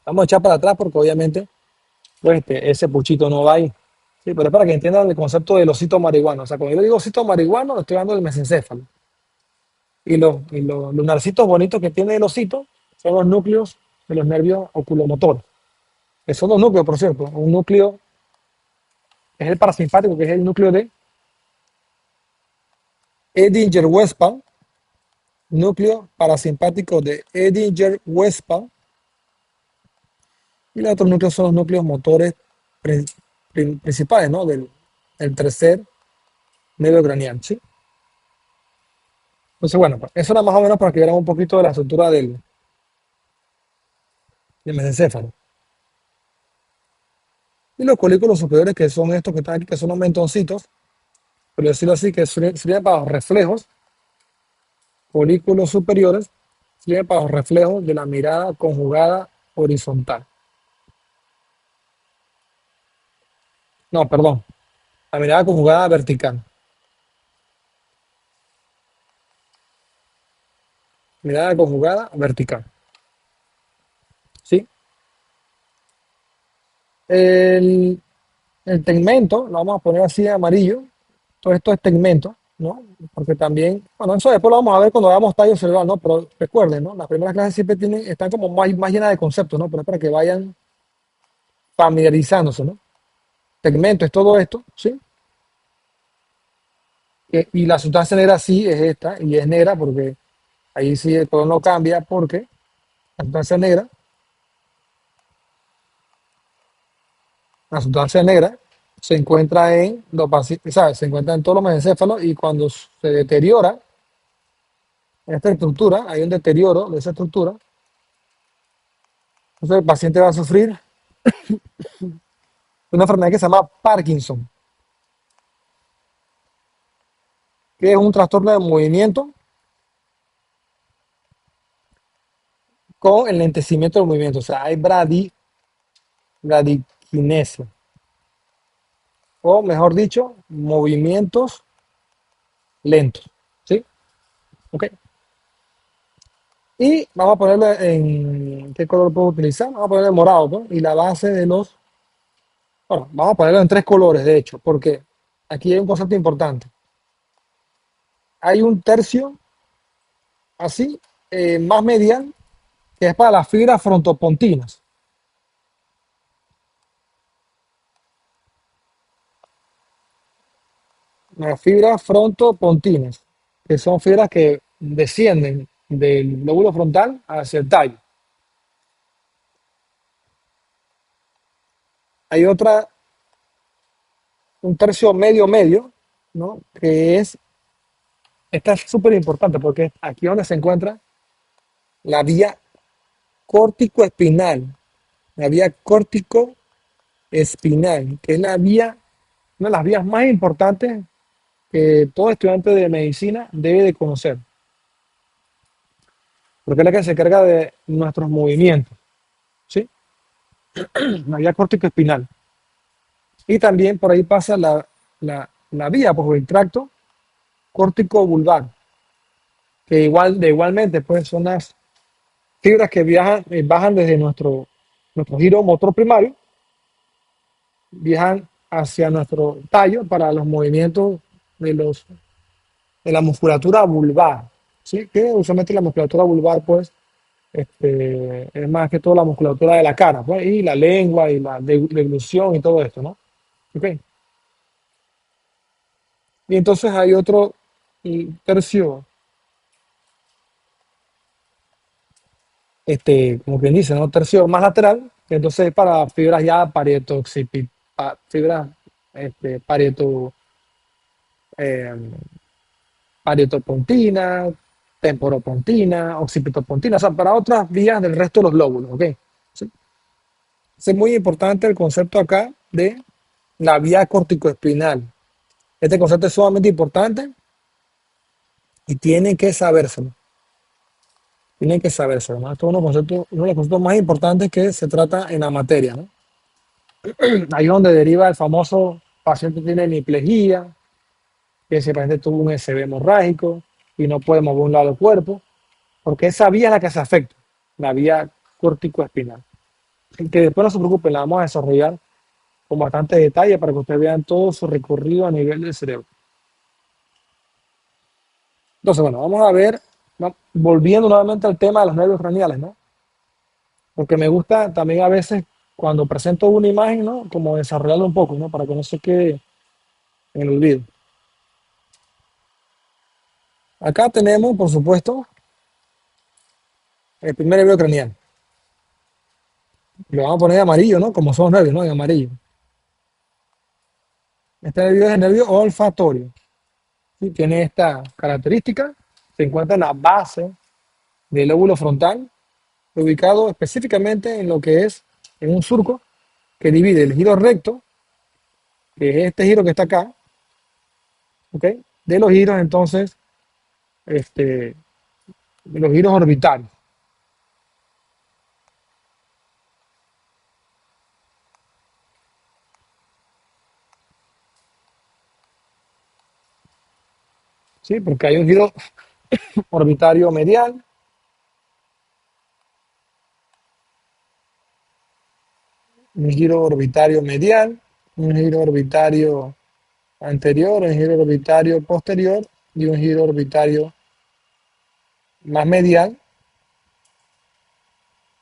Vamos a echar para atrás porque obviamente pues, ese puchito no va ahí. Sí, pero es para que entiendan el concepto del osito marihuano. O sea, cuando yo digo osito marihuano, le estoy hablando del mesencéfalo. y los lunarcitos bonitos que tiene el osito son los núcleos de los nervios oculomotores. Que son dos núcleos, por cierto. Un núcleo es el parasimpático, que es el núcleo de Edinger-Westphal, núcleo parasimpático de Edinger-Westphal, y los otros núcleos son los núcleos motores prin- principales, ¿no? Del tercer nervio craneal, ¿sí? Entonces, bueno, pues, eso era más o menos para que vieran un poquito de la estructura del mesencéfalo. Y los colículos superiores, que son estos que están aquí, que son los mentoncitos, por decirlo así, que sirven para los reflejos, folículos superiores, sirven para los reflejos de la mirada conjugada horizontal. No, perdón, la mirada conjugada vertical. Mirada conjugada vertical. ¿Sí? El, el tegmento, lo vamos a poner así de amarillo, todo esto es tegmento, ¿no? Porque también, bueno, eso después lo vamos a ver cuando hagamos tallo cerebral, ¿no? Pero recuerden, ¿no? Las primeras clases siempre están como más llenas de conceptos, ¿no? Pero es para que vayan familiarizándose, ¿no? Tegmento es todo esto, ¿sí? Y la sustancia negra sí es esta, y es negra porque ahí sí el color no cambia, porque la sustancia negra se encuentra en los pacientes, ¿sabes? Se encuentra en todos los mesencéfalos y cuando se deteriora esta estructura, hay un deterioro de esa estructura, entonces el paciente va a sufrir de una enfermedad que se llama Parkinson, que es un trastorno de movimiento con el lentecimiento del movimiento, o sea, hay bradiquinesia, o mejor dicho, movimientos lentos, ¿sí? Ok. Y vamos a ponerlo en qué color puedo utilizar. Vamos a ponerle morado, ¿no? Y la base de los. Bueno, vamos a ponerlo en tres colores, de hecho, porque aquí hay un concepto importante. Hay un tercio así, más medial, que es para las fibras frontopontinas. Las fibras frontopontinas, que son fibras que descienden del lóbulo frontal hacia el tallo. Hay otra, un tercio medio medio, ¿no? Que es, esta es súper importante porque es aquí donde se encuentra la vía córtico-espinal, la vía córtico-espinal, que es la vía, una de las vías más importantes que todo estudiante de medicina debe de conocer, porque es la que se encarga de nuestros movimientos, ¿sí? La vía córtico-espinal. Y también por ahí pasa la vía, pues el tracto córtico-vulvar, que igualmente pues son las fibras que bajan desde nuestro giro motor primario, viajan hacia nuestro tallo para los movimientos de, los, de la musculatura vulvar, ¿sí? Que usualmente la musculatura vulvar, pues, es más que todo la musculatura de la cara, pues, y la lengua y la deglución y todo esto, ¿no? ¿Ok? Y entonces hay otro tercio, como quien dice, ¿no? Tercio más lateral, que entonces es para fibras ya fibras, parieto, eh, parietopontina, temporopontina, occipitopontina, o sea, para otras vías del resto de los lóbulos, ¿ok? ¿Sí? Es muy importante el concepto acá de la vía corticoespinal. Este concepto es sumamente importante y tienen que sabérselo. Tienen que sabérselo, ¿no? Esto es uno de los conceptos más importantes que se trata en la materia, ¿no? Ahí es donde deriva el famoso paciente tiene hemiplegia, que ese paciente tuvo un SB hemorrágico y no puede mover un lado del cuerpo, porque esa vía es la que se afecta, la vía corticoespinal. Que después no se preocupen, la vamos a desarrollar con bastante detalle para que ustedes vean todo su recorrido a nivel del cerebro. Entonces, bueno, vamos a ver. ¿no? Volviendo nuevamente al tema de los nervios craneales, ¿no? Porque me gusta también a veces cuando presento una imagen, ¿no? Como desarrollarlo un poco, ¿no? Para que no se quede en el olvido. Acá tenemos, por supuesto, el primer nervio craneal. Lo vamos a poner de amarillo, ¿no? Como son los nervios, ¿no? De amarillo. Este nervio es el nervio olfatorio. ¿Sí? Tiene esta característica. Se encuentra en la base del lóbulo frontal, ubicado específicamente en lo que es en un surco que divide el giro recto, que es este giro que está acá, ¿ok? De los giros entonces, este, de los giros orbitales. ¿Sí? Porque hay un giro orbitario medial, un giro orbitario medial, un giro orbitario anterior, un giro orbitario posterior y un giro orbitario más medial,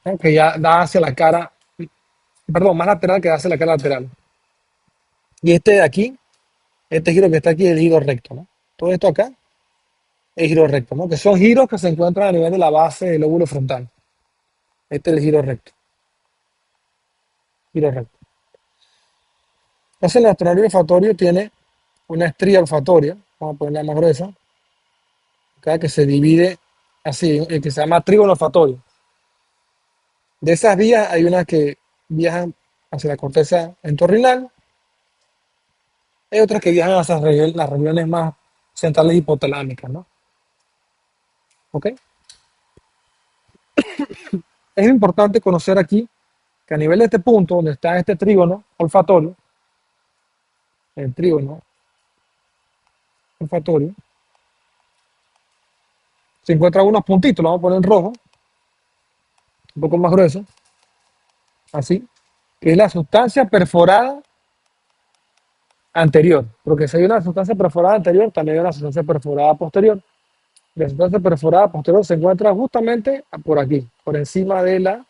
¿no? Que ya da hacia la cara, perdón, más lateral que da hacia la cara lateral. Y este de aquí, este giro que está aquí es el giro recto, ¿no? Todo esto acá es giro recto, ¿no? Que son giros que se encuentran a nivel de la base del lóbulo frontal. Este es el giro recto, giro recto. Entonces nuestro nervio olfatorio tiene una estría olfatoria, vamos a ponerla más gruesa, acá, que se divide así, que se llama trígono olfatorio. De esas vías hay unas que viajan hacia la corteza entorrinal, hay otras que viajan hacia las regiones más centrales hipotalámicas, ¿no? ¿Ok? Es importante conocer aquí que a nivel de este punto, donde está este trígono olfatorio, el trígono olfatorio, se encuentran unos puntitos, lo vamos a poner en rojo, un poco más grueso, así, que es la sustancia perforada anterior, porque si hay una sustancia perforada anterior, también hay una sustancia perforada posterior. La sustancia perforada posterior se encuentra justamente por aquí, por encima de la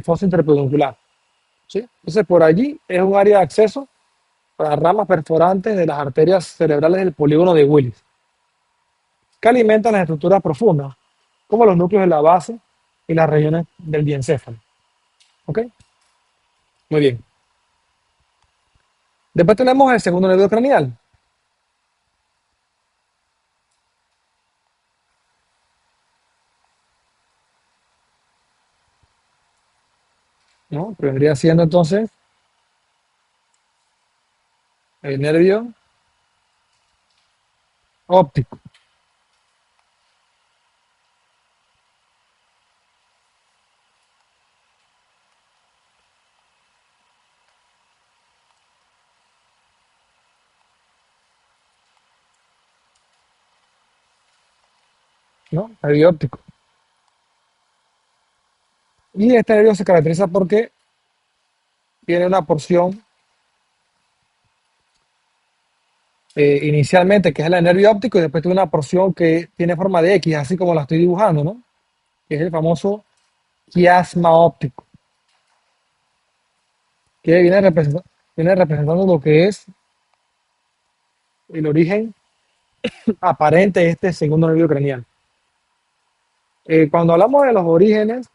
fosa interpeduncular, ¿sí? Entonces, por allí es un área de acceso para ramas perforantes de las arterias cerebrales del polígono de Willis, que alimentan las estructuras profundas, como los núcleos de la base y las regiones del diencéfalo. ¿Ok? Muy bien. Después tenemos el segundo nervio craneal, ¿no? Que vendría siendo entonces el nervio óptico, ¿no? Nervio óptico. Y este nervio se caracteriza porque tiene una porción inicialmente que es el nervio óptico y después tiene una porción que tiene forma de X, así como la estoy dibujando, ¿no? Que es el famoso quiasma óptico, que viene representando lo que es el origen aparente de este segundo nervio craneal. Cuando hablamos de los orígenes,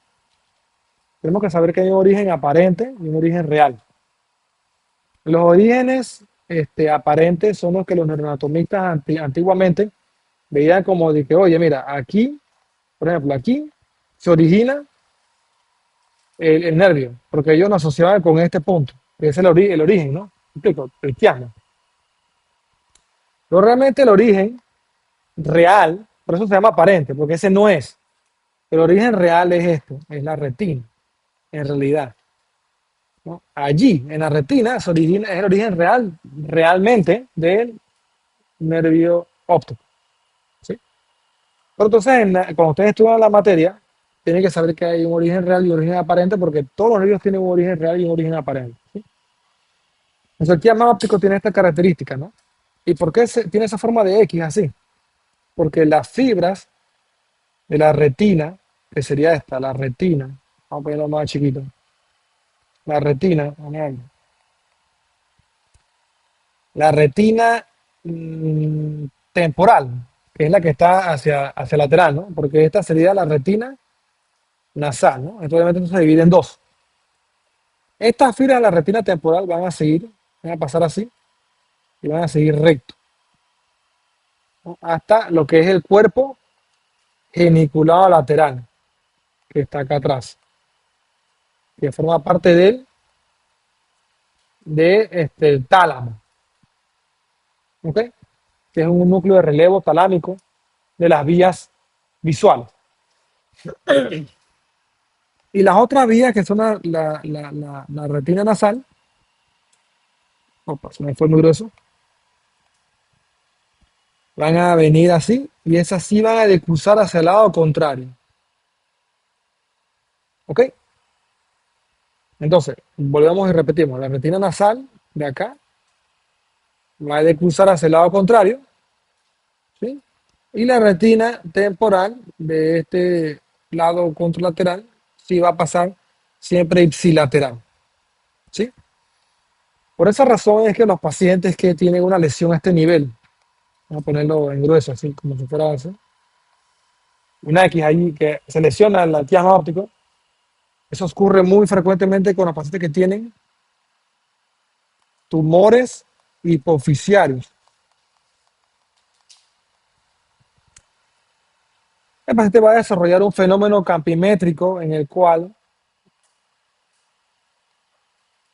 tenemos que saber que hay un origen aparente y un origen real. Los orígenes aparentes son los que los neuroanatomistas antiguamente veían como de que, oye, mira, aquí, por ejemplo, aquí se origina el nervio, porque ellos lo asociaban con este punto, que es el origen, ¿no? ¿Me explico? El quiasma. Pero realmente el origen real, por eso se llama aparente, porque ese no es. El origen real es esto, es la retina, en realidad, ¿no? Allí, en la retina, se origina, es el origen real, realmente, del nervio óptico, ¿sí? Pero entonces, cuando ustedes estudian la materia, tienen que saber que hay un origen real y un origen aparente, porque todos los nervios tienen un origen real y un origen aparente, ¿sí? Entonces, el quiasma óptico tiene esta característica, ¿no? ¿Y por qué tiene esa forma de X así? porque las fibras de la retina, que sería esta, la retina, vamos a ponerlo más chiquito, la retina, la retina temporal, que es la que está hacia lateral, ¿no? Porque esta sería la retina nasal, ¿no? Entonces, obviamente, esto se divide en dos. Estas fibras de la retina temporal van a seguir, van a pasar así y van a seguir recto, ¿no? Hasta lo que es el cuerpo geniculado lateral, que está acá atrás, que forma parte el tálamo, ¿ok? Que es un núcleo de relevo talámico de las vías visuales. Y las otras vías, que son la retina nasal, opa, se me fue muy grueso, van a venir así y esas sí van a decusar hacia el lado contrario, ¿ok? Entonces, volvemos y repetimos, la retina nasal de acá va a decusar hacia el lado contrario, ¿sí? Y la retina temporal de este lado contralateral sí va a pasar siempre ipsilateral, ¿sí? Por esa razón es que los pacientes que tienen una lesión a este nivel, vamos a ponerlo en grueso, así como si fuera así, una X ahí que se lesiona el quiasma óptico, eso ocurre muy frecuentemente con los pacientes que tienen tumores hipofisiarios. El paciente va a desarrollar un fenómeno campimétrico en el cual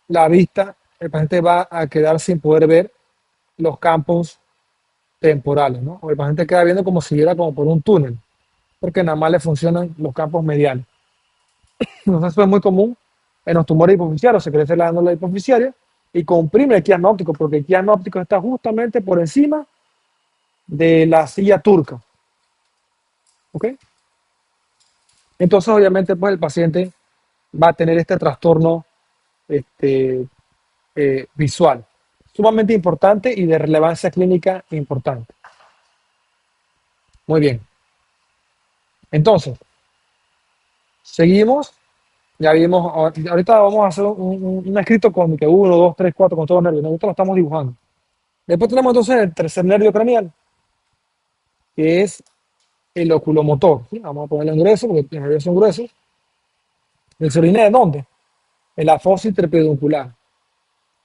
la vista, el paciente va a quedar sin poder ver los campos temporales, ¿no? O el paciente queda viendo como si viera como por un túnel, porque nada más le funcionan los campos mediales. Entonces eso es muy común en los tumores hipofisiarios, se crece la glándula hipofisiaria y comprime el quiasma óptico, porque el quiasma óptico está justamente por encima de la silla turca, ¿ok? Entonces obviamente pues el paciente va a tener este trastorno este, visual, sumamente importante y de relevancia clínica importante. Muy bien, entonces, seguimos, ya vimos, ahorita vamos a hacer un escrito con que uno, 2, 3, 4 con todos los nervios, nosotros lo estamos dibujando. Después tenemos entonces el tercer nervio craneal, que es el oculomotor, ¿sí? Vamos a ponerlo en grueso porque los nervios son gruesos. ¿El se origina de dónde? En la fosa interpeduncular.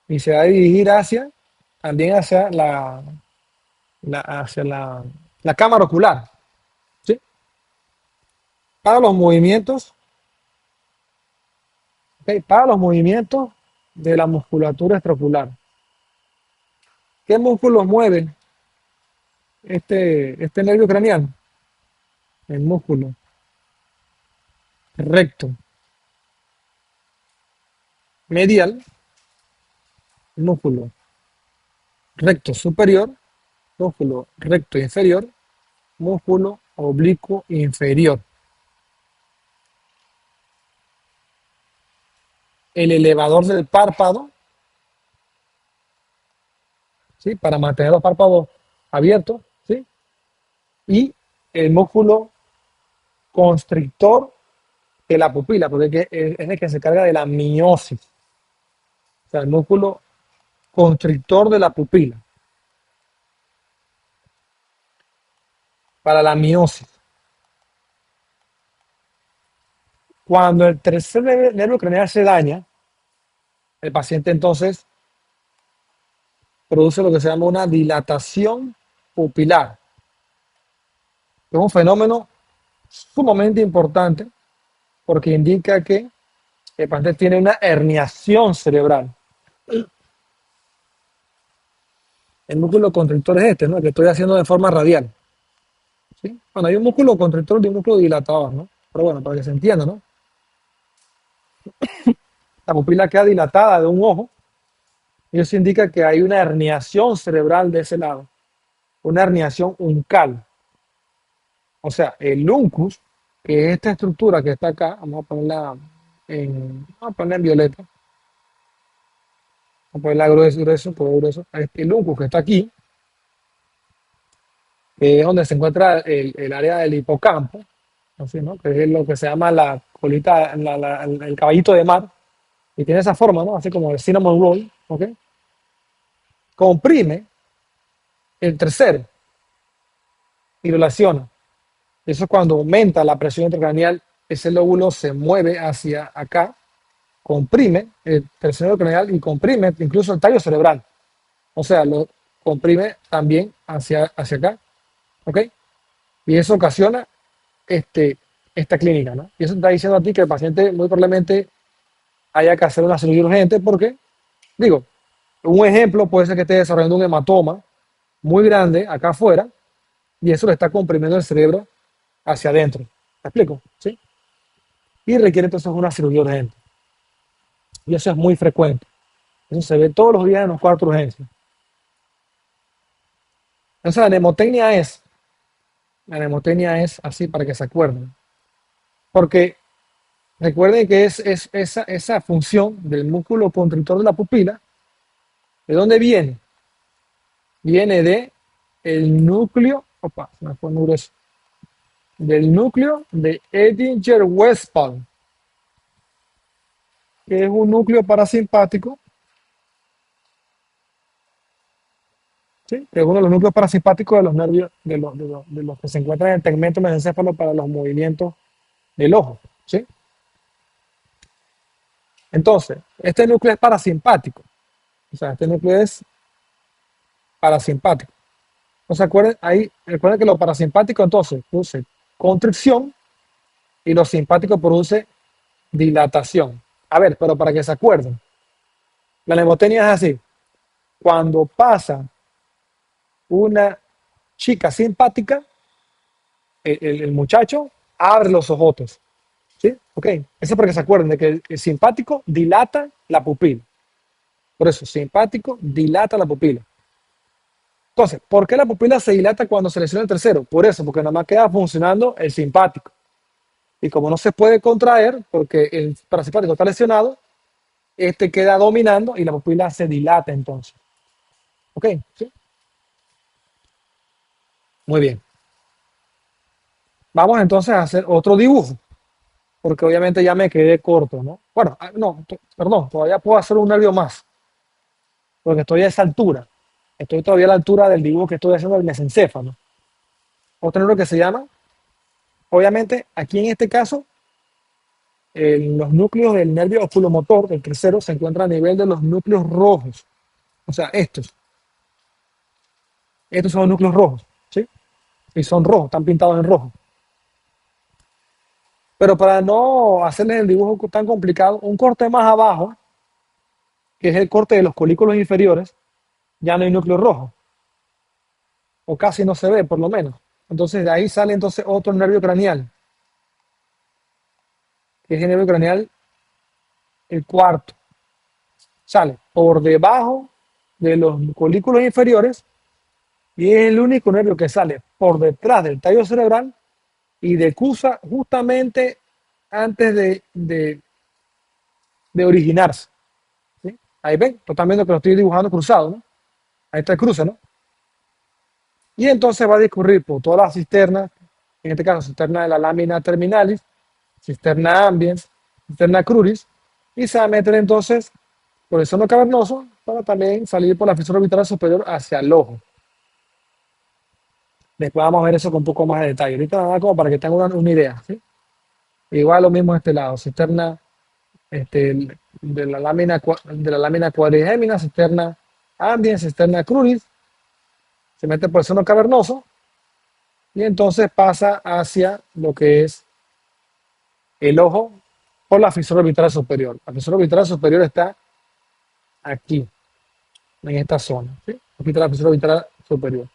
Y se va a dirigir también hacia la cámara ocular, ¿sí? Para los movimientos, ¿ok? Para los movimientos de la musculatura extraocular. ¿Qué músculos mueven este nervio craneal? El músculo recto medial, músculo recto superior, músculo recto inferior, músculo oblicuo inferior. El elevador del párpado, ¿sí? Para mantener los párpados abiertos, ¿sí? Y el músculo constrictor de la pupila, porque es el que se carga de la miosis. O sea, el músculo constrictor de la pupila para la miosis. Cuando el tercer nervio craneal se daña, el paciente entonces produce lo que se llama una dilatación pupilar, que es un fenómeno sumamente importante porque indica que el paciente tiene una herniación cerebral. El músculo constrictor es este, ¿no? El que estoy haciendo de forma radial, ¿sí? Bueno, hay un músculo constrictor y un músculo dilatador, ¿no? Pero bueno, para que se entienda, ¿no? La pupila queda dilatada de un ojo y eso indica que hay una herniación cerebral de ese lado, una herniación uncal. O sea, el uncus, que es esta estructura que está acá, vamos a ponerla en violeta, vamos a ponerla grueso, grueso, todo grueso. El uncus que está aquí, que es donde se encuentra el área del hipocampo, así, ¿no? Que es lo que se llama la colita, el caballito de mar, y tiene esa forma, ¿no? Así como el cinnamon roll, ¿ok? Comprime el tercero y lo lesiona. Eso es cuando aumenta la presión intracraneal, ese lóbulo se mueve hacia acá, comprime el tercer craneal y comprime incluso el tallo cerebral. O sea, lo comprime también hacia acá, ¿ok? Y eso ocasiona este, esta clínica, ¿no? Y eso te está diciendo a ti que el paciente muy probablemente haya que hacer una cirugía urgente porque, digo, un ejemplo puede ser que esté desarrollando un hematoma muy grande acá afuera y eso le está comprimiendo el cerebro hacia adentro. ¿Me explico? ¿Sí? Y requiere entonces una cirugía urgente. Y eso es muy frecuente. Eso se ve todos los días en los cuartos de urgencia. Entonces la nemotecnia es así para que se acuerden. Porque recuerden que es esa función del músculo constrictor de la pupila. ¿De dónde viene? Viene de el núcleo, opa, se me fue muy grueso, del núcleo de Edinger-Westphal, que es un núcleo parasimpático, ¿sí? Que es uno de los núcleos parasimpáticos de los nervios, de los que se encuentran en el tegmento mesencéfalo para los movimientos del ojo, ¿sí? Entonces, este núcleo es parasimpático, o sea, este núcleo es parasimpático. Entonces, recuerden que lo parasimpático entonces produce constricción y lo simpático produce dilatación. A ver, pero para que se acuerden, la nemotecnia es así. Cuando pasa una chica simpática, el muchacho abre los ojotes. ¿Sí? Ok. Eso es para que se acuerden de que el simpático dilata la pupila. Por eso, simpático dilata la pupila. Entonces, ¿por qué la pupila se dilata cuando se lesiona el tercero? Por eso, porque nada más queda funcionando el simpático. Y como no se puede contraer, porque el parasimpático está lesionado, este queda dominando y la pupila se dilata entonces. ¿Ok? ¿Sí? Muy bien. Vamos entonces a hacer otro dibujo, porque obviamente ya me quedé corto, ¿no? Bueno, no, perdón, todavía puedo hacer un nervio más, porque estoy a esa altura. Estoy todavía a la altura del dibujo que estoy haciendo del mesencéfalo. Otro nervio que se llama, obviamente, aquí en este caso, los núcleos del nervio oculomotor, del tercero, se encuentran a nivel de los núcleos rojos. O sea, estos son los núcleos rojos, ¿sí? Y son rojos, están pintados en rojo. Pero para no hacerles el dibujo tan complicado, un corte más abajo, que es el corte de los colículos inferiores, ya no hay núcleo rojo, o casi no se ve, por lo menos. Entonces de ahí sale entonces otro nervio craneal, que es el nervio craneal, el cuarto. Sale por debajo de los colículos inferiores y es el único nervio que sale por detrás del tallo cerebral y decusa justamente antes de originarse. ¿Sí? Ahí ven, están viendo que lo estoy dibujando cruzado, ¿no? Ahí está el cruce, ¿no? Y entonces va a discurrir por todas las cisternas, en este caso cisterna de la lámina terminalis, cisterna ambiens, cisterna cruris, y se va a meter entonces por el seno cavernoso para también salir por la fisura orbital superior hacia el ojo. Después vamos a ver eso con un poco más de detalle. Ahorita nada como para que tengan una idea. ¿Sí? Igual lo mismo de este lado, cisterna de la lámina cuadrigémina, cisterna ambiens, cisterna cruris, se mete por el seno cavernoso y entonces pasa hacia lo que es el ojo por la fisura orbital superior. La fisura orbital superior está aquí, en esta zona. ¿Sí? Aquí está la fisura orbital superior,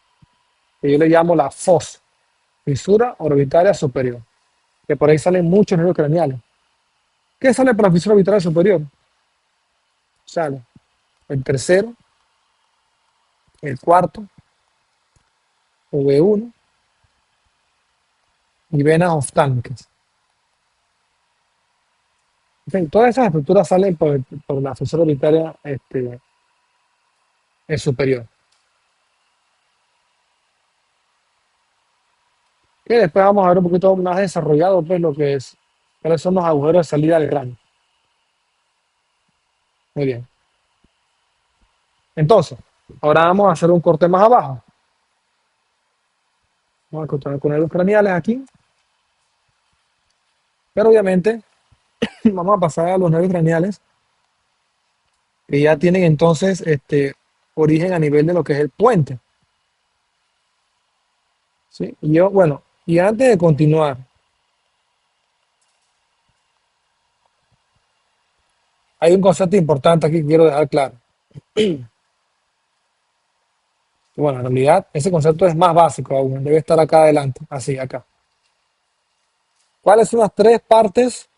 que yo le llamo la FOS, fisura orbitaria superior, que por ahí salen muchos nervios craneales. ¿Qué sale por la fisura orbital superior? Sale el tercero, el cuarto, V1 y venas oftálmicas. En fin, todas esas estructuras salen por la fisura orbitaria superior. Que después vamos a ver un poquito más desarrollado, pues, lo que es, cuáles son los agujeros de salida del cráneo. Muy bien. Entonces, ahora vamos a hacer un corte más abajo. Vamos a cortar con los craneales aquí, pero obviamente vamos a pasar a los nervios craneales que ya tienen entonces origen a nivel de lo que es el puente. ¿Sí? Y yo, bueno, y antes de continuar, hay un concepto importante aquí que quiero dejar claro. Bueno, en realidad ese concepto es más básico aún, debe estar acá adelante, así, acá. ¿Cuáles son las tres partes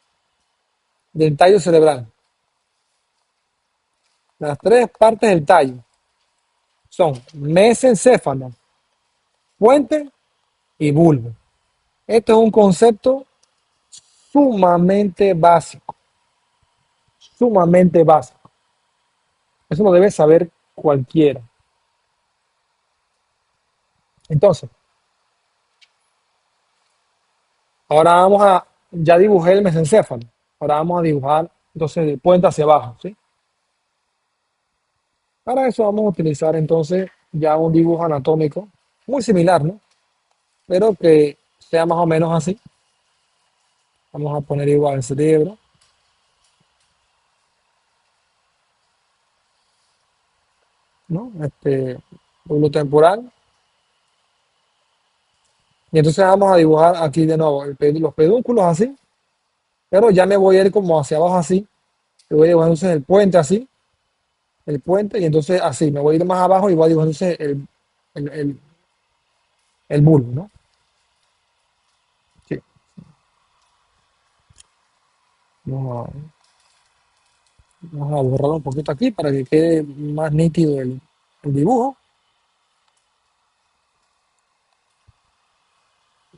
del tallo cerebral? Las tres partes del tallo son mesencéfalo, puente y bulbo. Esto es un concepto sumamente básico, sumamente básico. Eso lo debe saber cualquiera. Entonces, ahora vamos a, ya dibujé el mesencéfalo. Ahora vamos a dibujar entonces de puente hacia abajo, ¿sí? Para eso vamos a utilizar entonces ya un dibujo anatómico muy similar, ¿no? Pero que sea más o menos así. Vamos a poner igual el cerebro, ¿no? Lóbulo temporal. Y entonces vamos a dibujar aquí de nuevo los pedúnculos así, pero ya me voy a ir como hacia abajo así. Me voy a dibujar entonces el puente así, el puente, y entonces así, me voy a ir más abajo y voy a dibujar entonces el, el, el bulbo, ¿no? Sí. Vamos a, vamos a borrarlo un poquito aquí para que quede más nítido el dibujo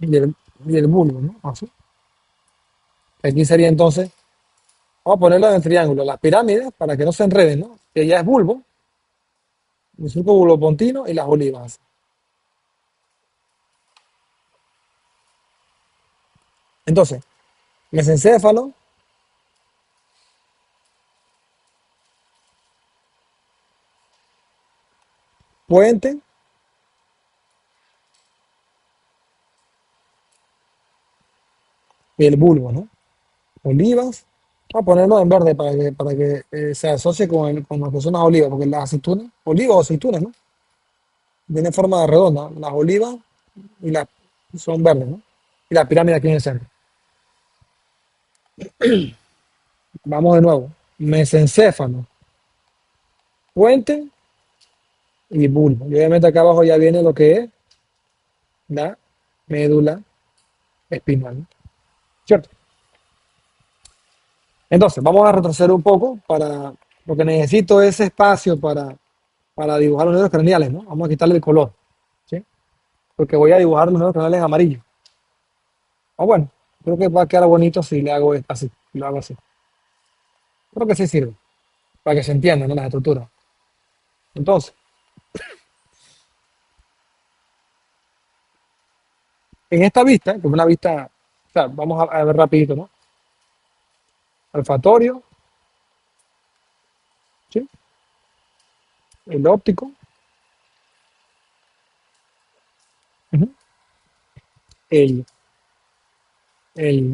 y y el bulbo, ¿no? Así. Aquí sería entonces, vamos a ponerlo en el triángulo, las pirámides para que no se enreden, ¿no? Que ya es bulbo, el surco bulbopontino y las olivas. Entonces, mesencéfalo, puente y el bulbo, ¿no? Olivas. Vamos a ponerlo en verde para que se asocie con lo que son las olivas, porque las aceitunas, olivas o aceitunas, ¿no? Tienen forma de redonda. Las olivas y las son verdes, ¿no? Y la pirámide aquí en el centro. Vamos de nuevo. Mesencéfalo, puente y bulbo. Y obviamente acá abajo ya viene lo que es la médula espinal, ¿no? ¿Cierto? Entonces, vamos a retroceder un poco para, porque necesito ese espacio para dibujar los nervios craneales, ¿no? Vamos a quitarle el color, ¿sí? Porque voy a dibujar los nervios craneales amarillos. Ah, bueno, creo que va a quedar bonito si le hago así, si lo hago así. Creo que sí sirve, para que se entiendan, ¿no? Las estructuras. Entonces, en esta vista, que es una vista, o sea, vamos a ver rapidito, ¿no? Olfatorio, ¿sí? El óptico, ujú, el,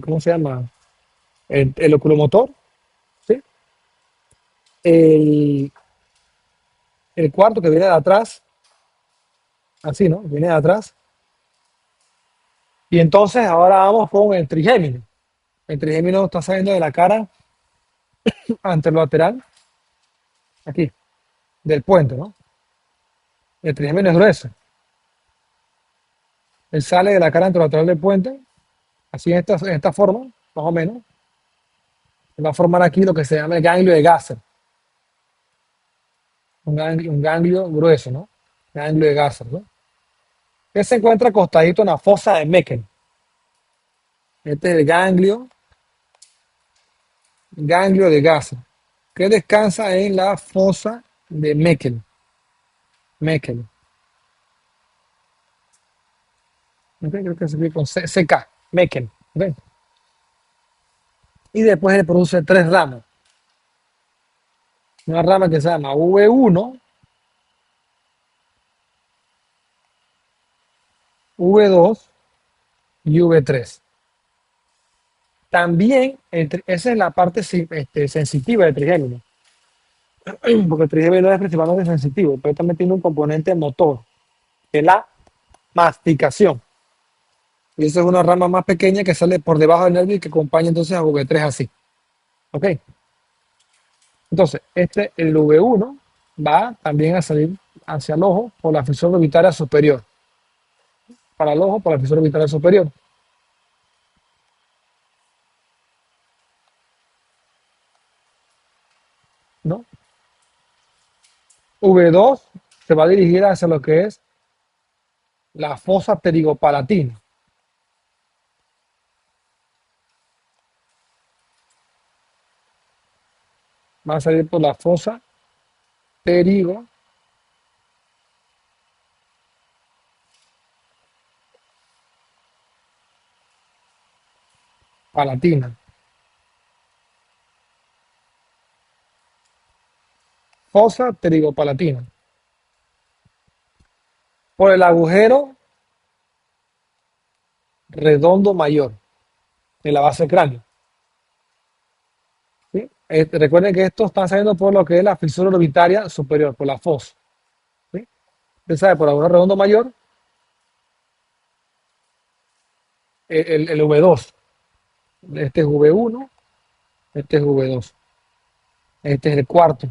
¿cómo se llama? El oculomotor, ¿sí? El, el cuarto que viene de atrás, así, ¿no? Viene de atrás. Y entonces ahora vamos con el trigémino. El trigémino está saliendo de la cara anterolateral, aquí, del puente, ¿no? El trigémino es grueso. Él sale de la cara anterolateral del puente, así en esta forma, más o menos. Va a formar aquí lo que se llama el ganglio de Gasser. Un ganglio grueso, ¿no? Ganglio de Gasser, ¿no? Que se encuentra acostadito en la fosa de Meckel. Este es el ganglio de Gasser, que descansa en la fosa de Meckel. Meckel. Ok, creo que se escribe con CK, Meckel. Ok. Y después él produce tres ramas. Una rama que se llama V1, V2 y V3. También, esa es la parte sensitiva del trigémino, porque el trigémino es principalmente sensitivo, pero también tiene un componente motor, que es la masticación. Y esa es una rama más pequeña que sale por debajo del nervio y que acompaña entonces a V3 así. ¿Ok? Entonces, el V1 va también a salir hacia el ojo por la fisura orbitaria superior. Para el ojo por la fisura orbitaria superior. ¿No? V2 se va a dirigir hacia lo que es la fosa pterigopalatina. Va a salir por la fosa pterigopalatina. Fosa pterigopalatina. Por el agujero redondo mayor de la base del cráneo. ¿Sí? Recuerden que esto está saliendo por lo que es la fisura orbitaria superior, por la fosa. ¿Sí? Usted sabe, por el agujero redondo mayor, el V2. Este es V1, este es V2. Este es el cuarto,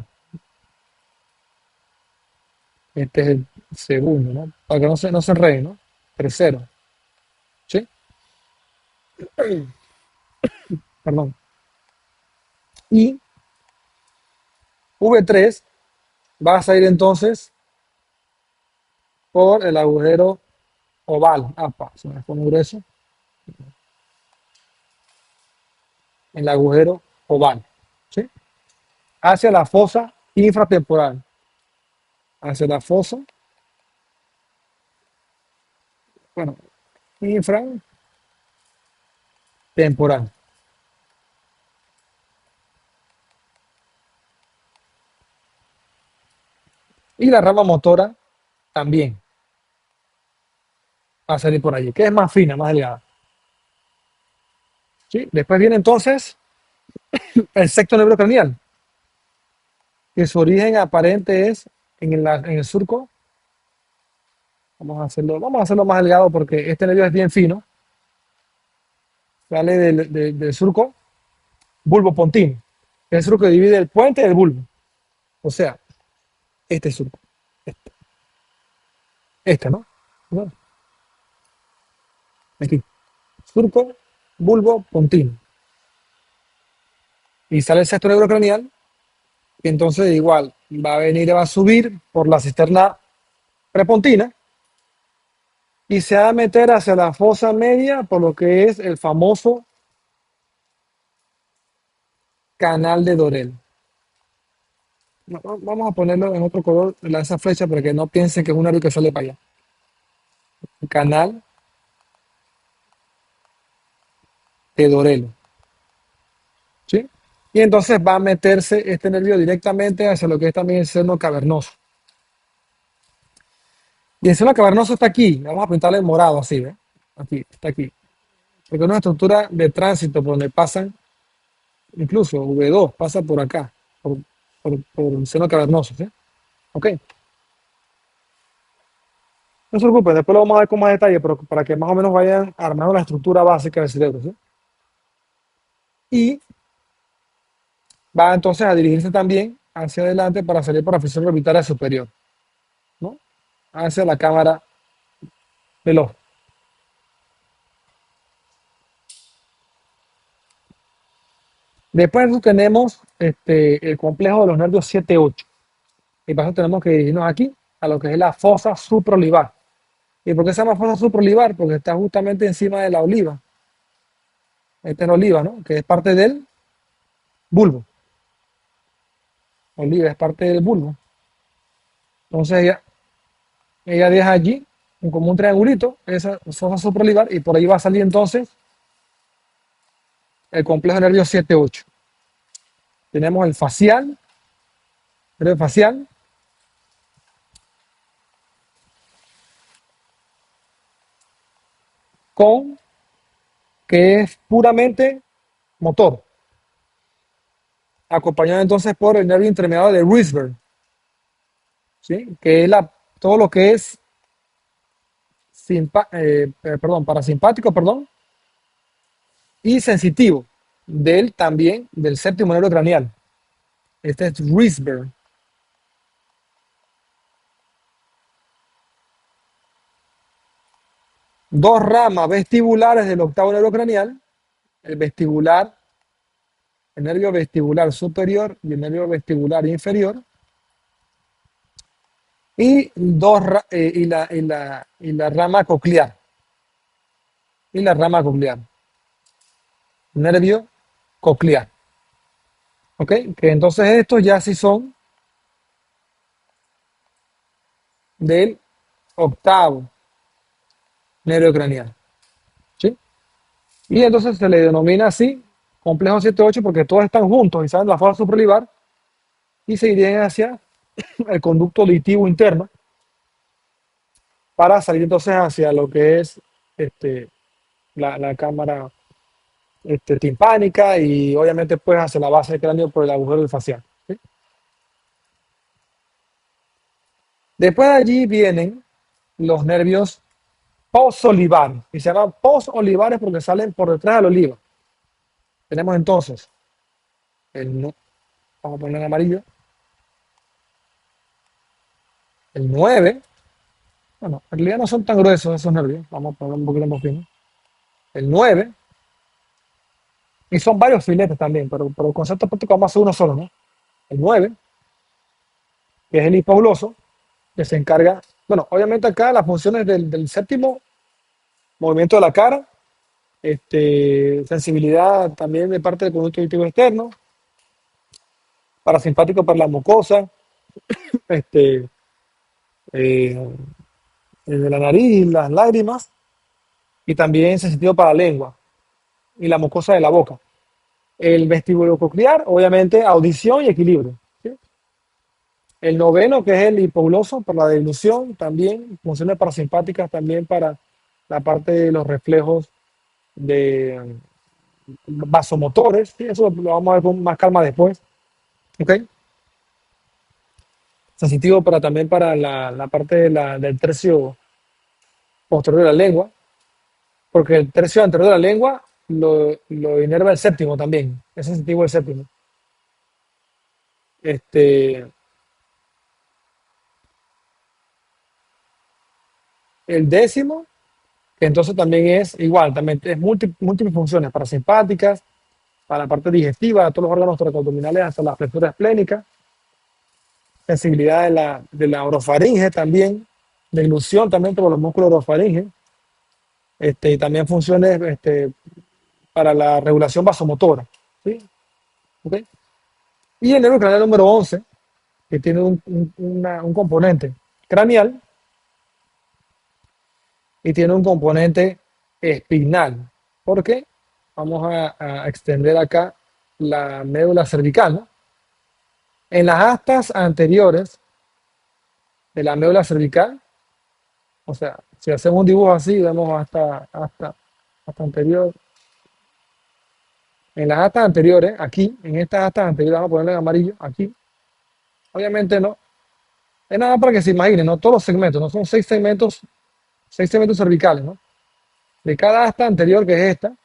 este es el segundo, ¿no? Para que no se enreden, ¿no? Tercero, ¿sí? Perdón. Y V3 va a salir entonces por el agujero oval. Apa, se me pone grueso. El agujero oval, ¿sí? Hacia la fosa infratemporal. Hacia la fosa, bueno, infratemporal. Y la rama motora también va a salir por allí, que es más fina, más delgada. ¿Sí? Después viene entonces el sexto nervio craneal, que su origen aparente es en el surco. Vamos a hacerlo más delgado porque este nervio es bien fino. Sale del surco bulbo pontino. Es el surco que divide el puente del bulbo. O sea, este surco. Este, ¿no? ¿No? Aquí. Surco bulbo pontino. Y sale el sexto nervio craneal. Y entonces igual va a venir y va a subir por la cisterna prepontina y se va a meter hacia la fosa media por lo que es el famoso canal de Dorel. Vamos a ponerlo en otro color, esa flecha, para que no piensen que es un nervio que sale para allá. Canal de Dorel. ¿Sí? Y entonces va a meterse este nervio directamente hacia lo que es también el seno cavernoso. Y el seno cavernoso está aquí. Vamos a pintarle en morado así, ¿ves? Aquí, está aquí. Porque es una estructura de tránsito por donde pasan, incluso V2 pasa por acá, por el seno cavernoso, ¿sí? Ok. No se preocupen, después lo vamos a ver con más detalle, pero para que más o menos vayan armando la estructura básica del cerebro, ¿sí? Y va entonces a dirigirse también hacia adelante para salir por la fisión orbitaria superior, ¿no? Hacia la cámara del ojo. Después tenemos el complejo de los nervios 7-8. Y para eso tenemos que dirigirnos aquí a lo que es la fosa supraolivar. ¿Y por qué se llama fosa supraolivar? Porque está justamente encima de la oliva. Esta es la oliva, ¿no? Que es parte del bulbo. Oliva es parte del bulbo. Entonces ella deja allí. como un triangulito, esa fosa supralibar, y por ahí va a salir entonces el complejo nervioso 7-8. Tenemos el facial, nervio facial, con que es puramente motor, acompañado entonces por el nervio intermediario de Rysberg, ¿sí? Que es todo lo que es parasimpático, perdón, y sensitivo del séptimo nervio craneal. Este es Rysberg. Dos ramas vestibulares del octavo nervio craneal, el vestibular, el nervio vestibular superior y el nervio vestibular inferior, y la rama coclear, nervio coclear, ¿ok? Que entonces estos ya sí son del octavo nervio craneal, ¿sí? Y entonces se le denomina así complejo 7-8 porque todos están juntos y salen de la fosa supralibar y se dirigen hacia el conducto auditivo interno para salir entonces hacia lo que es este, la cámara timpánica y obviamente pues hacia la base del cráneo por el agujero del facial, ¿sí? Después de allí vienen los nervios posolivares, y se llaman posolivares porque salen por detrás del oliva. Tenemos entonces el, vamos a poner en amarillo, el 9. Bueno, en realidad no son tan gruesos esos nervios, vamos a poner un poquito más fino. El 9, y son varios filetes también, pero el concepto práctico vamos a hacer uno solo, ¿no? El 9, que es el hipogloso, que se encarga, bueno, obviamente acá las funciones del séptimo, movimiento de la cara, sensibilidad también de parte del conducto auditivo externo, parasimpático para la mucosa, este, eh, de la nariz, las lágrimas, y también sensitivo para la lengua y la mucosa de la boca. El vestíbulo coclear, obviamente, audición y equilibrio, ¿sí? El noveno, que es el hipogloso, por la dilución, también funciones parasimpáticas también para la parte de los reflejos de vasomotores, ¿sí? Eso lo vamos a ver con más calma después, ¿ok? Sensitivo también para la parte del tercio posterior de la lengua, porque el tercio anterior de la lengua lo inerva el séptimo también, es sensitivo el séptimo. Este, el décimo, que entonces también es igual, también es múltiples funciones parasimpáticas, para la parte digestiva, todos los órganos toracoabdominales hasta la flexura esplénica, sensibilidad de la orofaringe también, de ilusión también por los músculos orofaringe, y también funciones para la regulación vasomotora, ¿sí? ¿Ok? Y el nervio craneal número 11, que tiene un componente craneal y tiene un componente espinal. ¿Por qué? Vamos a extender acá la médula cervical, ¿no? En las astas anteriores de la médula cervical, o sea, si hacemos un dibujo así, vemos hasta anterior. En las astas anteriores, aquí, en estas astas anteriores, vamos a ponerle en amarillo, aquí. Obviamente no. Es nada para que se imaginen, ¿no? Todos los segmentos, ¿no? Son seis segmentos cervicales, ¿no? De cada asta anterior, que es esta, voy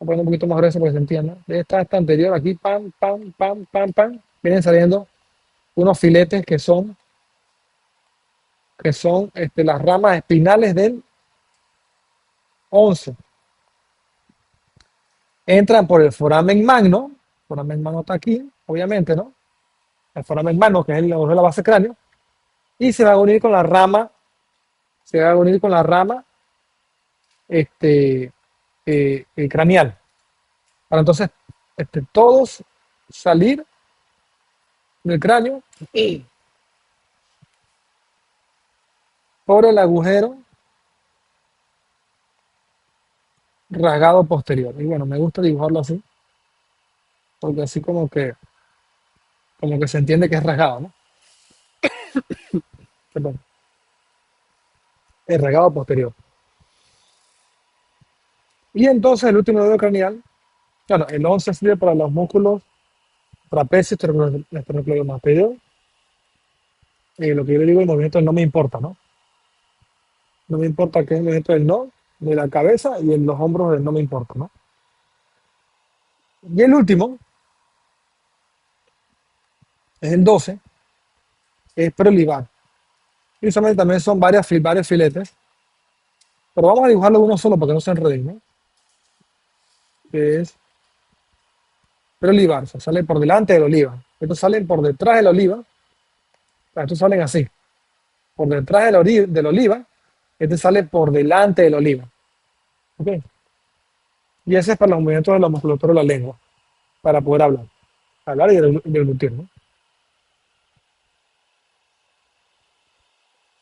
a poner un poquito más grueso para que se entienda. De esta asta anterior, aquí, pam, pam, pam, pam, pam, vienen saliendo unos filetes que son las ramas espinales del 11. Entran por el foramen magno, el foramen magno está aquí, obviamente, ¿no? El foramen magno, que es la base cráneo, y se va a unir con la rama, este, craneal, para entonces todos salir del cráneo por el agujero rasgado posterior. Y bueno, me gusta dibujarlo así, porque así como que se entiende que es rasgado, ¿no? Perdón, el rasgado posterior. Y entonces el último dedo craneal, claro, el 11 sirve para los músculos trapecio, esternocleidomastoideo. Lo que yo le digo, el movimiento del no me importa, ¿no? No me importa qué es el movimiento del no, de la cabeza y en los hombros del no me importa, ¿no? Y el último, es el 12, es prelibar. Y usualmente también son varios filetes, pero vamos a dibujarlo uno solo para que no se enreden, ¿no? Que es prelibar, o sea, sale por delante del oliva. Estos salen por detrás del oliva, o sea, estos salen así, por detrás del oliva, este sale por delante del oliva. ¿Ok? Y ese es para los movimientos de la musculatura de la lengua, para poder hablar y deglutir, ¿no?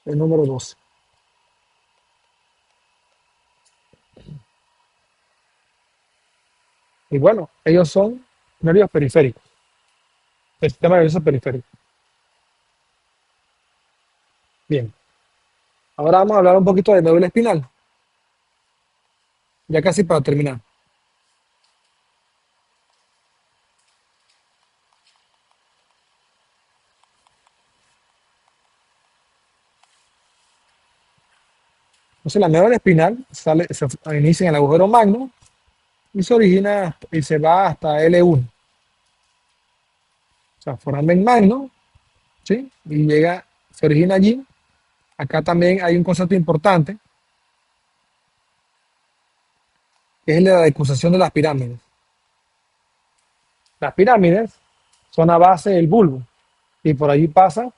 El número 12. Y bueno, ellos son nervios periféricos, el sistema nervioso periférico. Bien, ahora vamos a hablar un poquito de médula espinal, ya casi para terminar. Entonces la médula espinal se inicia en el agujero magno y se origina y se va hasta L1. O sea, foramen magno, ¿sí? Y llega, se origina allí. Acá también hay un concepto importante, que es la decusación de las pirámides. Las pirámides son a base del bulbo y por allí pasa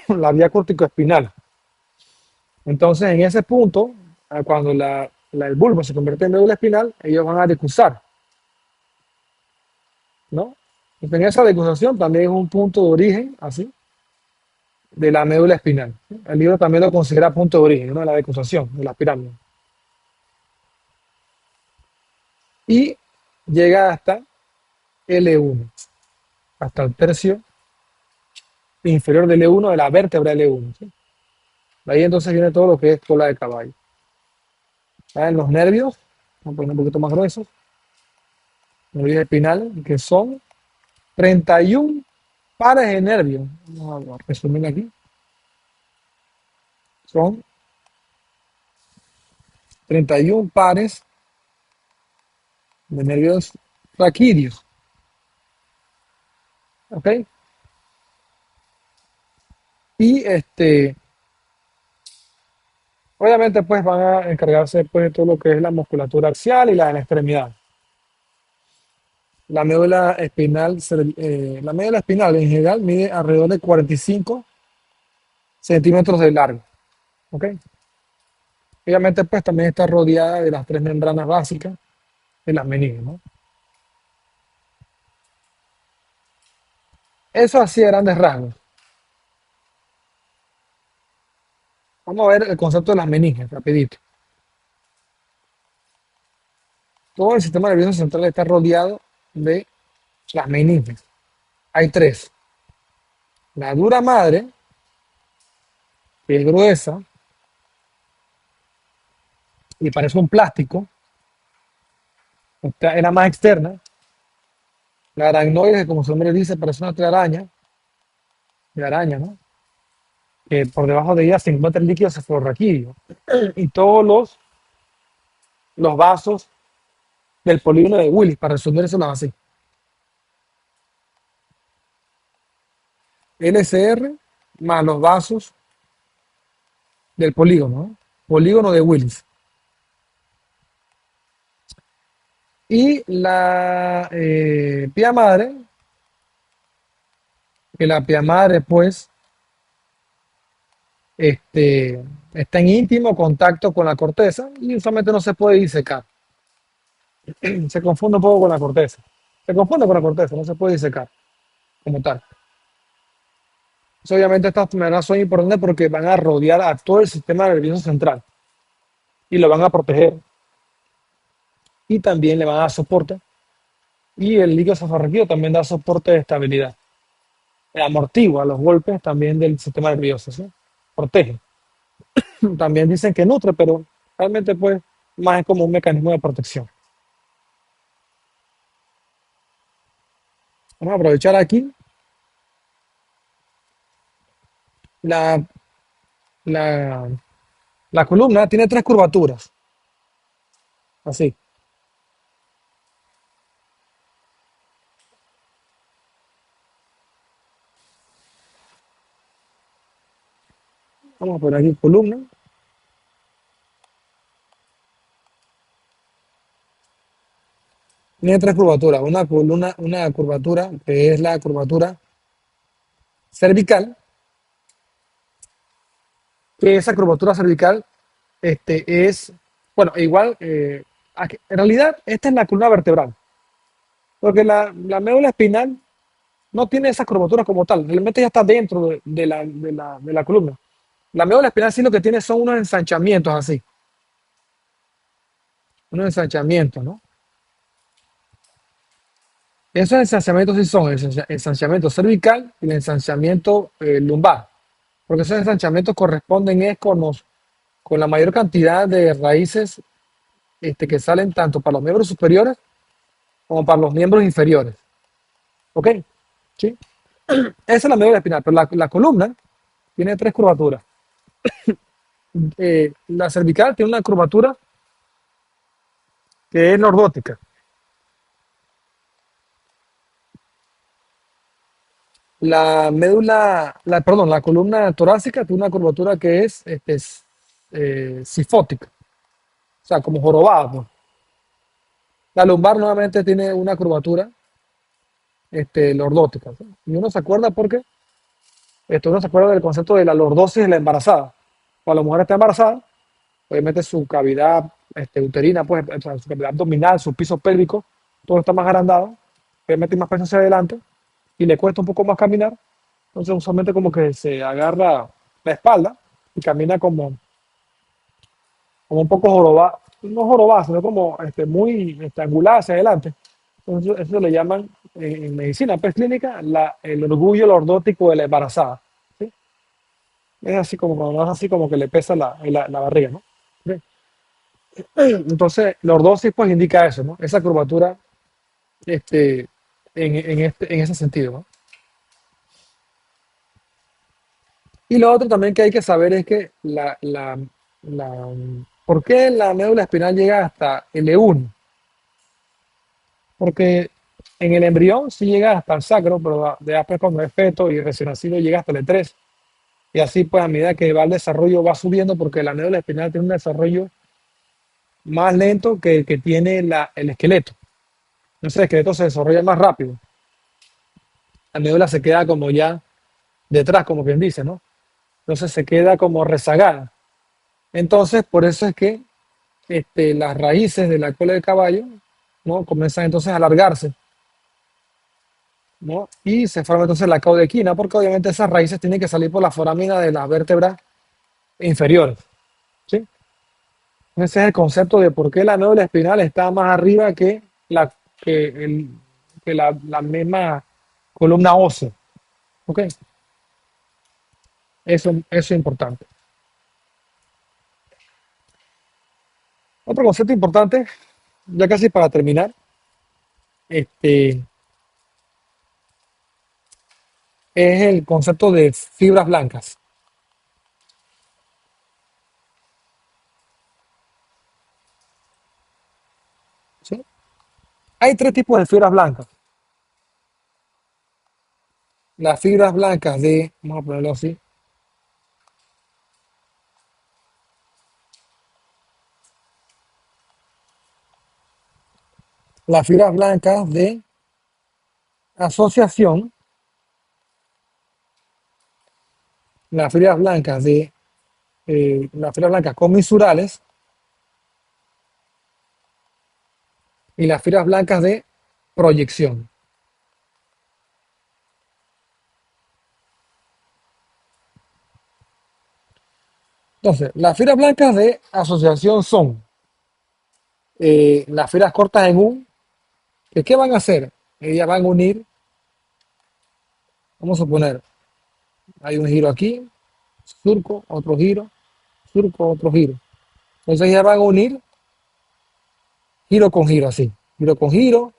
la vía corticoespinal. Entonces, en ese punto, cuando el bulbo se convierte en médula espinal, ellos van a decusar, ¿no? Entonces, en esa decusación también es un punto de origen, así, de la médula espinal. El libro también lo considera punto de origen, ¿no? De la decusación de las pirámides. Y llega hasta L1, hasta el tercio inferior del L1 de la vértebra L1. ¿Sí? De ahí entonces viene todo lo que es cola de caballo. ¿Saben? Los nervios, vamos a poner un poquito más gruesos, nervios espinales, que son 31 pares de nervios. Vamos a resumir aquí. Son 31 pares de nervios raquídeos. ¿Ok? Y obviamente pues van a encargarse pues, de todo lo que es la musculatura axial y la de la extremidad. La médula espinal en general mide alrededor de 45 centímetros de largo. ¿Ok? Obviamente pues también está rodeada de las tres membranas básicas de las meninges, ¿no? Eso así a grandes rasgos. Vamos a ver el concepto de las meninges, rapidito. Todo el sistema nervioso central está rodeado de las meninges. Hay tres. La dura madre, que es gruesa y parece un plástico, esta era más externa. La aracnoide, que como su nombre dice, parece una telaraña, de araña, ¿no? Que por debajo de ella se encuentra el líquido cefalorraquídeo y todos los vasos del polígono de Willis, para resumir eso así. LCR más los vasos del polígono, ¿no? Polígono de Willis. Y la pía madre, que la pía madre pues está en íntimo contacto con la corteza y usualmente no se puede disecar. Se confunde un poco con la corteza. Se confunde con la corteza, no se puede disecar como tal. Entonces, obviamente estas membranas son importantes porque van a rodear a todo el sistema nervioso central y lo van a proteger y también le van a dar soporte. Y el líquido cefalorraquídeo también da soporte de estabilidad. Amortigua los golpes también del sistema nervioso, ¿sí? Protege. También dicen que nutre, pero realmente pues más es como un mecanismo de protección. Vamos a aprovechar aquí la, la, la columna, tiene tres curvaturas, así. Vamos a poner aquí columna, tiene tres curvaturas. Una columna, una curvatura que es la curvatura cervical, que esa curvatura cervical es, bueno, igual, en realidad esta es la columna vertebral, porque la médula espinal no tiene esa curvatura como tal, realmente ya está dentro de la columna. La médula espinal sí lo que tiene son unos ensanchamientos así, unos ensanchamientos, ¿no? Esos ensanchamientos sí son el ensanchamiento cervical y el ensanchamiento lumbar, porque esos ensanchamientos corresponden es con la mayor cantidad de raíces que salen tanto para los miembros superiores como para los miembros inferiores. ¿Ok? ¿Sí? Esa es la médula espinal, pero la columna tiene tres curvaturas. La cervical tiene una curvatura que es lordótica. Perdón, la columna torácica tiene una curvatura que es sifótica, o sea, como jorobada, pues. La lumbar nuevamente tiene una curvatura lordótica, ¿sí? Y uno se acuerda porque uno se acuerda del concepto de la lordosis de la embarazada. Cuando la mujer está embarazada, obviamente su cavidad uterina, pues, o sea, su cavidad abdominal, su piso pélvico, todo está más agrandado, obviamente hay más peso hacia adelante y le cuesta un poco más caminar. Entonces, usualmente como que se agarra la espalda y camina como un poco jorobada, no jorobada, sino como muy angulada hacia adelante. Entonces, eso le llaman en medicina pues, clínica el orgullo lordótico de la embarazada. ¿Sí? Es así como cuando es así como que le pesa la barriga, ¿no? ¿Sí? Entonces, lordosis pues indica eso, ¿no? Esa curvatura este, en ese sentido, ¿no? Y lo otro también que hay que saber es que ¿por qué la médula espinal llega hasta L1? Porque en el embrión sí llega hasta el sacro, pero después cuando es feto y recién nacido llega hasta el E3. Y así pues a medida que va el desarrollo va subiendo porque la médula espinal tiene un desarrollo más lento que el que tiene el esqueleto. Entonces el esqueleto se desarrolla más rápido. La médula se queda como ya detrás, como quien dice, ¿no? Entonces se queda como rezagada. Entonces por eso es que las raíces de la cola del caballo, ¿no? Comienzan entonces a alargarse, ¿no? Y se forma entonces la caudequina, porque obviamente esas raíces tienen que salir por la forámina de las vértebras inferiores, ¿sí? Ese es el concepto de por qué la médula espinal está más arriba la, que el- que la misma columna ósea, ¿ok? Eso es importante. Otro concepto importante, ya casi para terminar, este, es el concepto de fibras blancas, ¿sí? Hay tres tipos de fibras blancas. Las fibras blancas vamos a ponerlo así, las fibras blancas de asociación, las fibras blancas las fibras blancas comisurales y las fibras blancas de proyección. Entonces, las fibras blancas de asociación son, las fibras cortas en U, ¿qué van a hacer? Ellas van a unir, vamos a suponer, hay un giro aquí, surco, otro giro. Entonces ellas van a unir giro con giro, así. Giro con giro.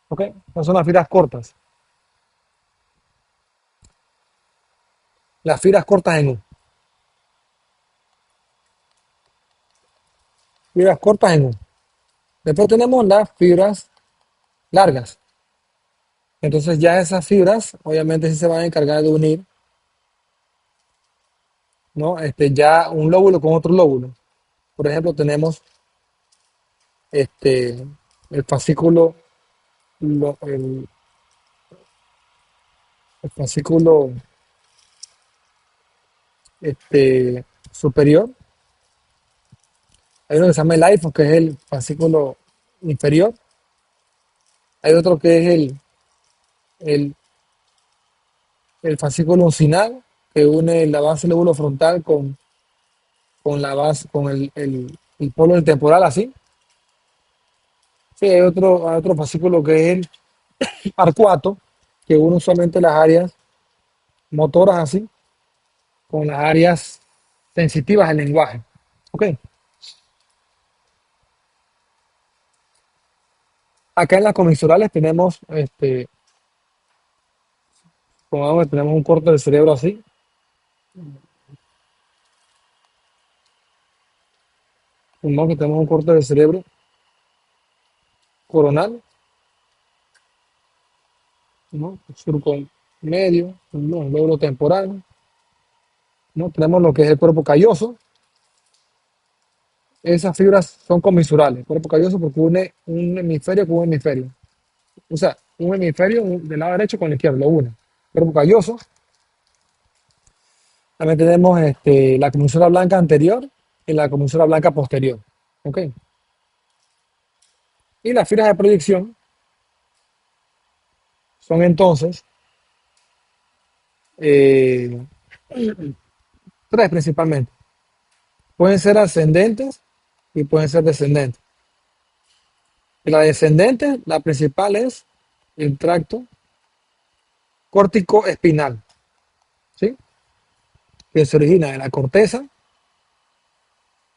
¿Ok? Esas son las fibras cortas. Las fibras cortas en U. Fibras cortas en U. Después tenemos las fibras largas. Entonces ya esas fibras, obviamente, sí se van a encargar de unir, ¿no? Ya un lóbulo con otro lóbulo. Por ejemplo, tenemos este, el fascículo, lo- el, el fascículo superior. Hay uno que se llama el iPhone, que es el fascículo inferior. Hay otro que es el, el fascículo uncinal, que une la base del lóbulo frontal con la base, con el polo del temporal, así. Sí, hay otro fascículo que es el arcuato, que une usualmente las áreas motoras, así, con las áreas sensitivas del lenguaje. Ok. Acá en las comisurales tenemos, como que tenemos un corte del cerebro así, como que tenemos un corte del cerebro coronal, ¿no? Surco medio, ¿no? El lóbulo temporal, ¿no? Tenemos lo que es el cuerpo calloso. Esas fibras son comisurales. El cuerpo calloso porque une un hemisferio con un hemisferio. O sea, un hemisferio del lado derecho con el izquierdo, lo une. Cuerpo calloso. También tenemos la comisura blanca anterior y la comisura blanca posterior. ¿Ok? Y las fibras de proyección son entonces eh, tres principalmente. Pueden ser ascendentes y pueden ser descendentes. Y la descendente, la principal es el tracto córtico espinal, ¿sí? Que se origina en la corteza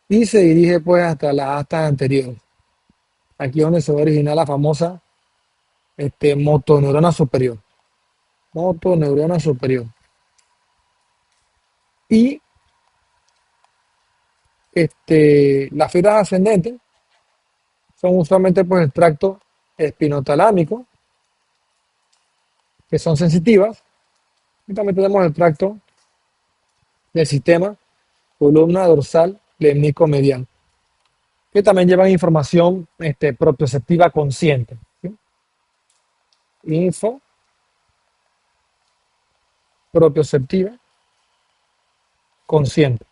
y se dirige pues hasta las astas anteriores. Aquí es donde se va a originar la famosa motoneurona superior. Motoneurona superior. Y las fibras ascendentes son usualmente pues el tracto espinotalámico, que son sensitivas. Y también tenemos el tracto del sistema columna dorsal lemnico medial, que también llevan información propioceptiva consciente. ¿Sí? Info propioceptiva consciente.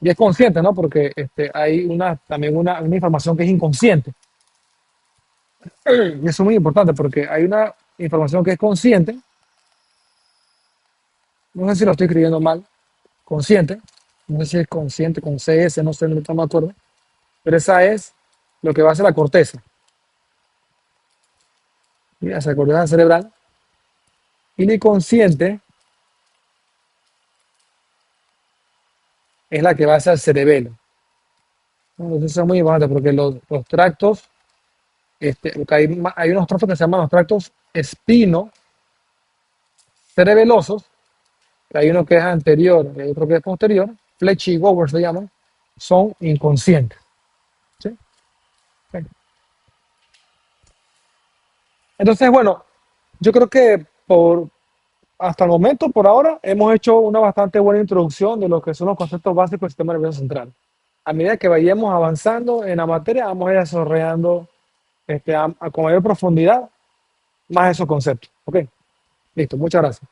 Y es consciente, ¿no? Porque hay también una información que es inconsciente. Y eso es muy importante porque hay una información que es consciente. No sé si lo estoy escribiendo mal. Consciente. No sé si es consciente con CS, no sé, no me acuerdo. Pero esa es lo que va a hacer la corteza. Mira, esa corteza cerebral. Y la inconsciente es la que va a hacer el cerebelo. Entonces eso es muy importante porque los tractos, porque hay unos tractos que se llaman los tractos espino cerebelosos, que hay uno que es anterior y hay otro que es posterior, Fletcher y Gower se llaman, son inconscientes. ¿Sí? Entonces, bueno, yo creo que hasta el momento, por ahora, hemos hecho una bastante buena introducción de lo que son los conceptos básicos del sistema nervioso central. A medida que vayamos avanzando en la materia, vamos a ir desarrollando con mayor profundidad más esos conceptos. Ok, listo, muchas gracias.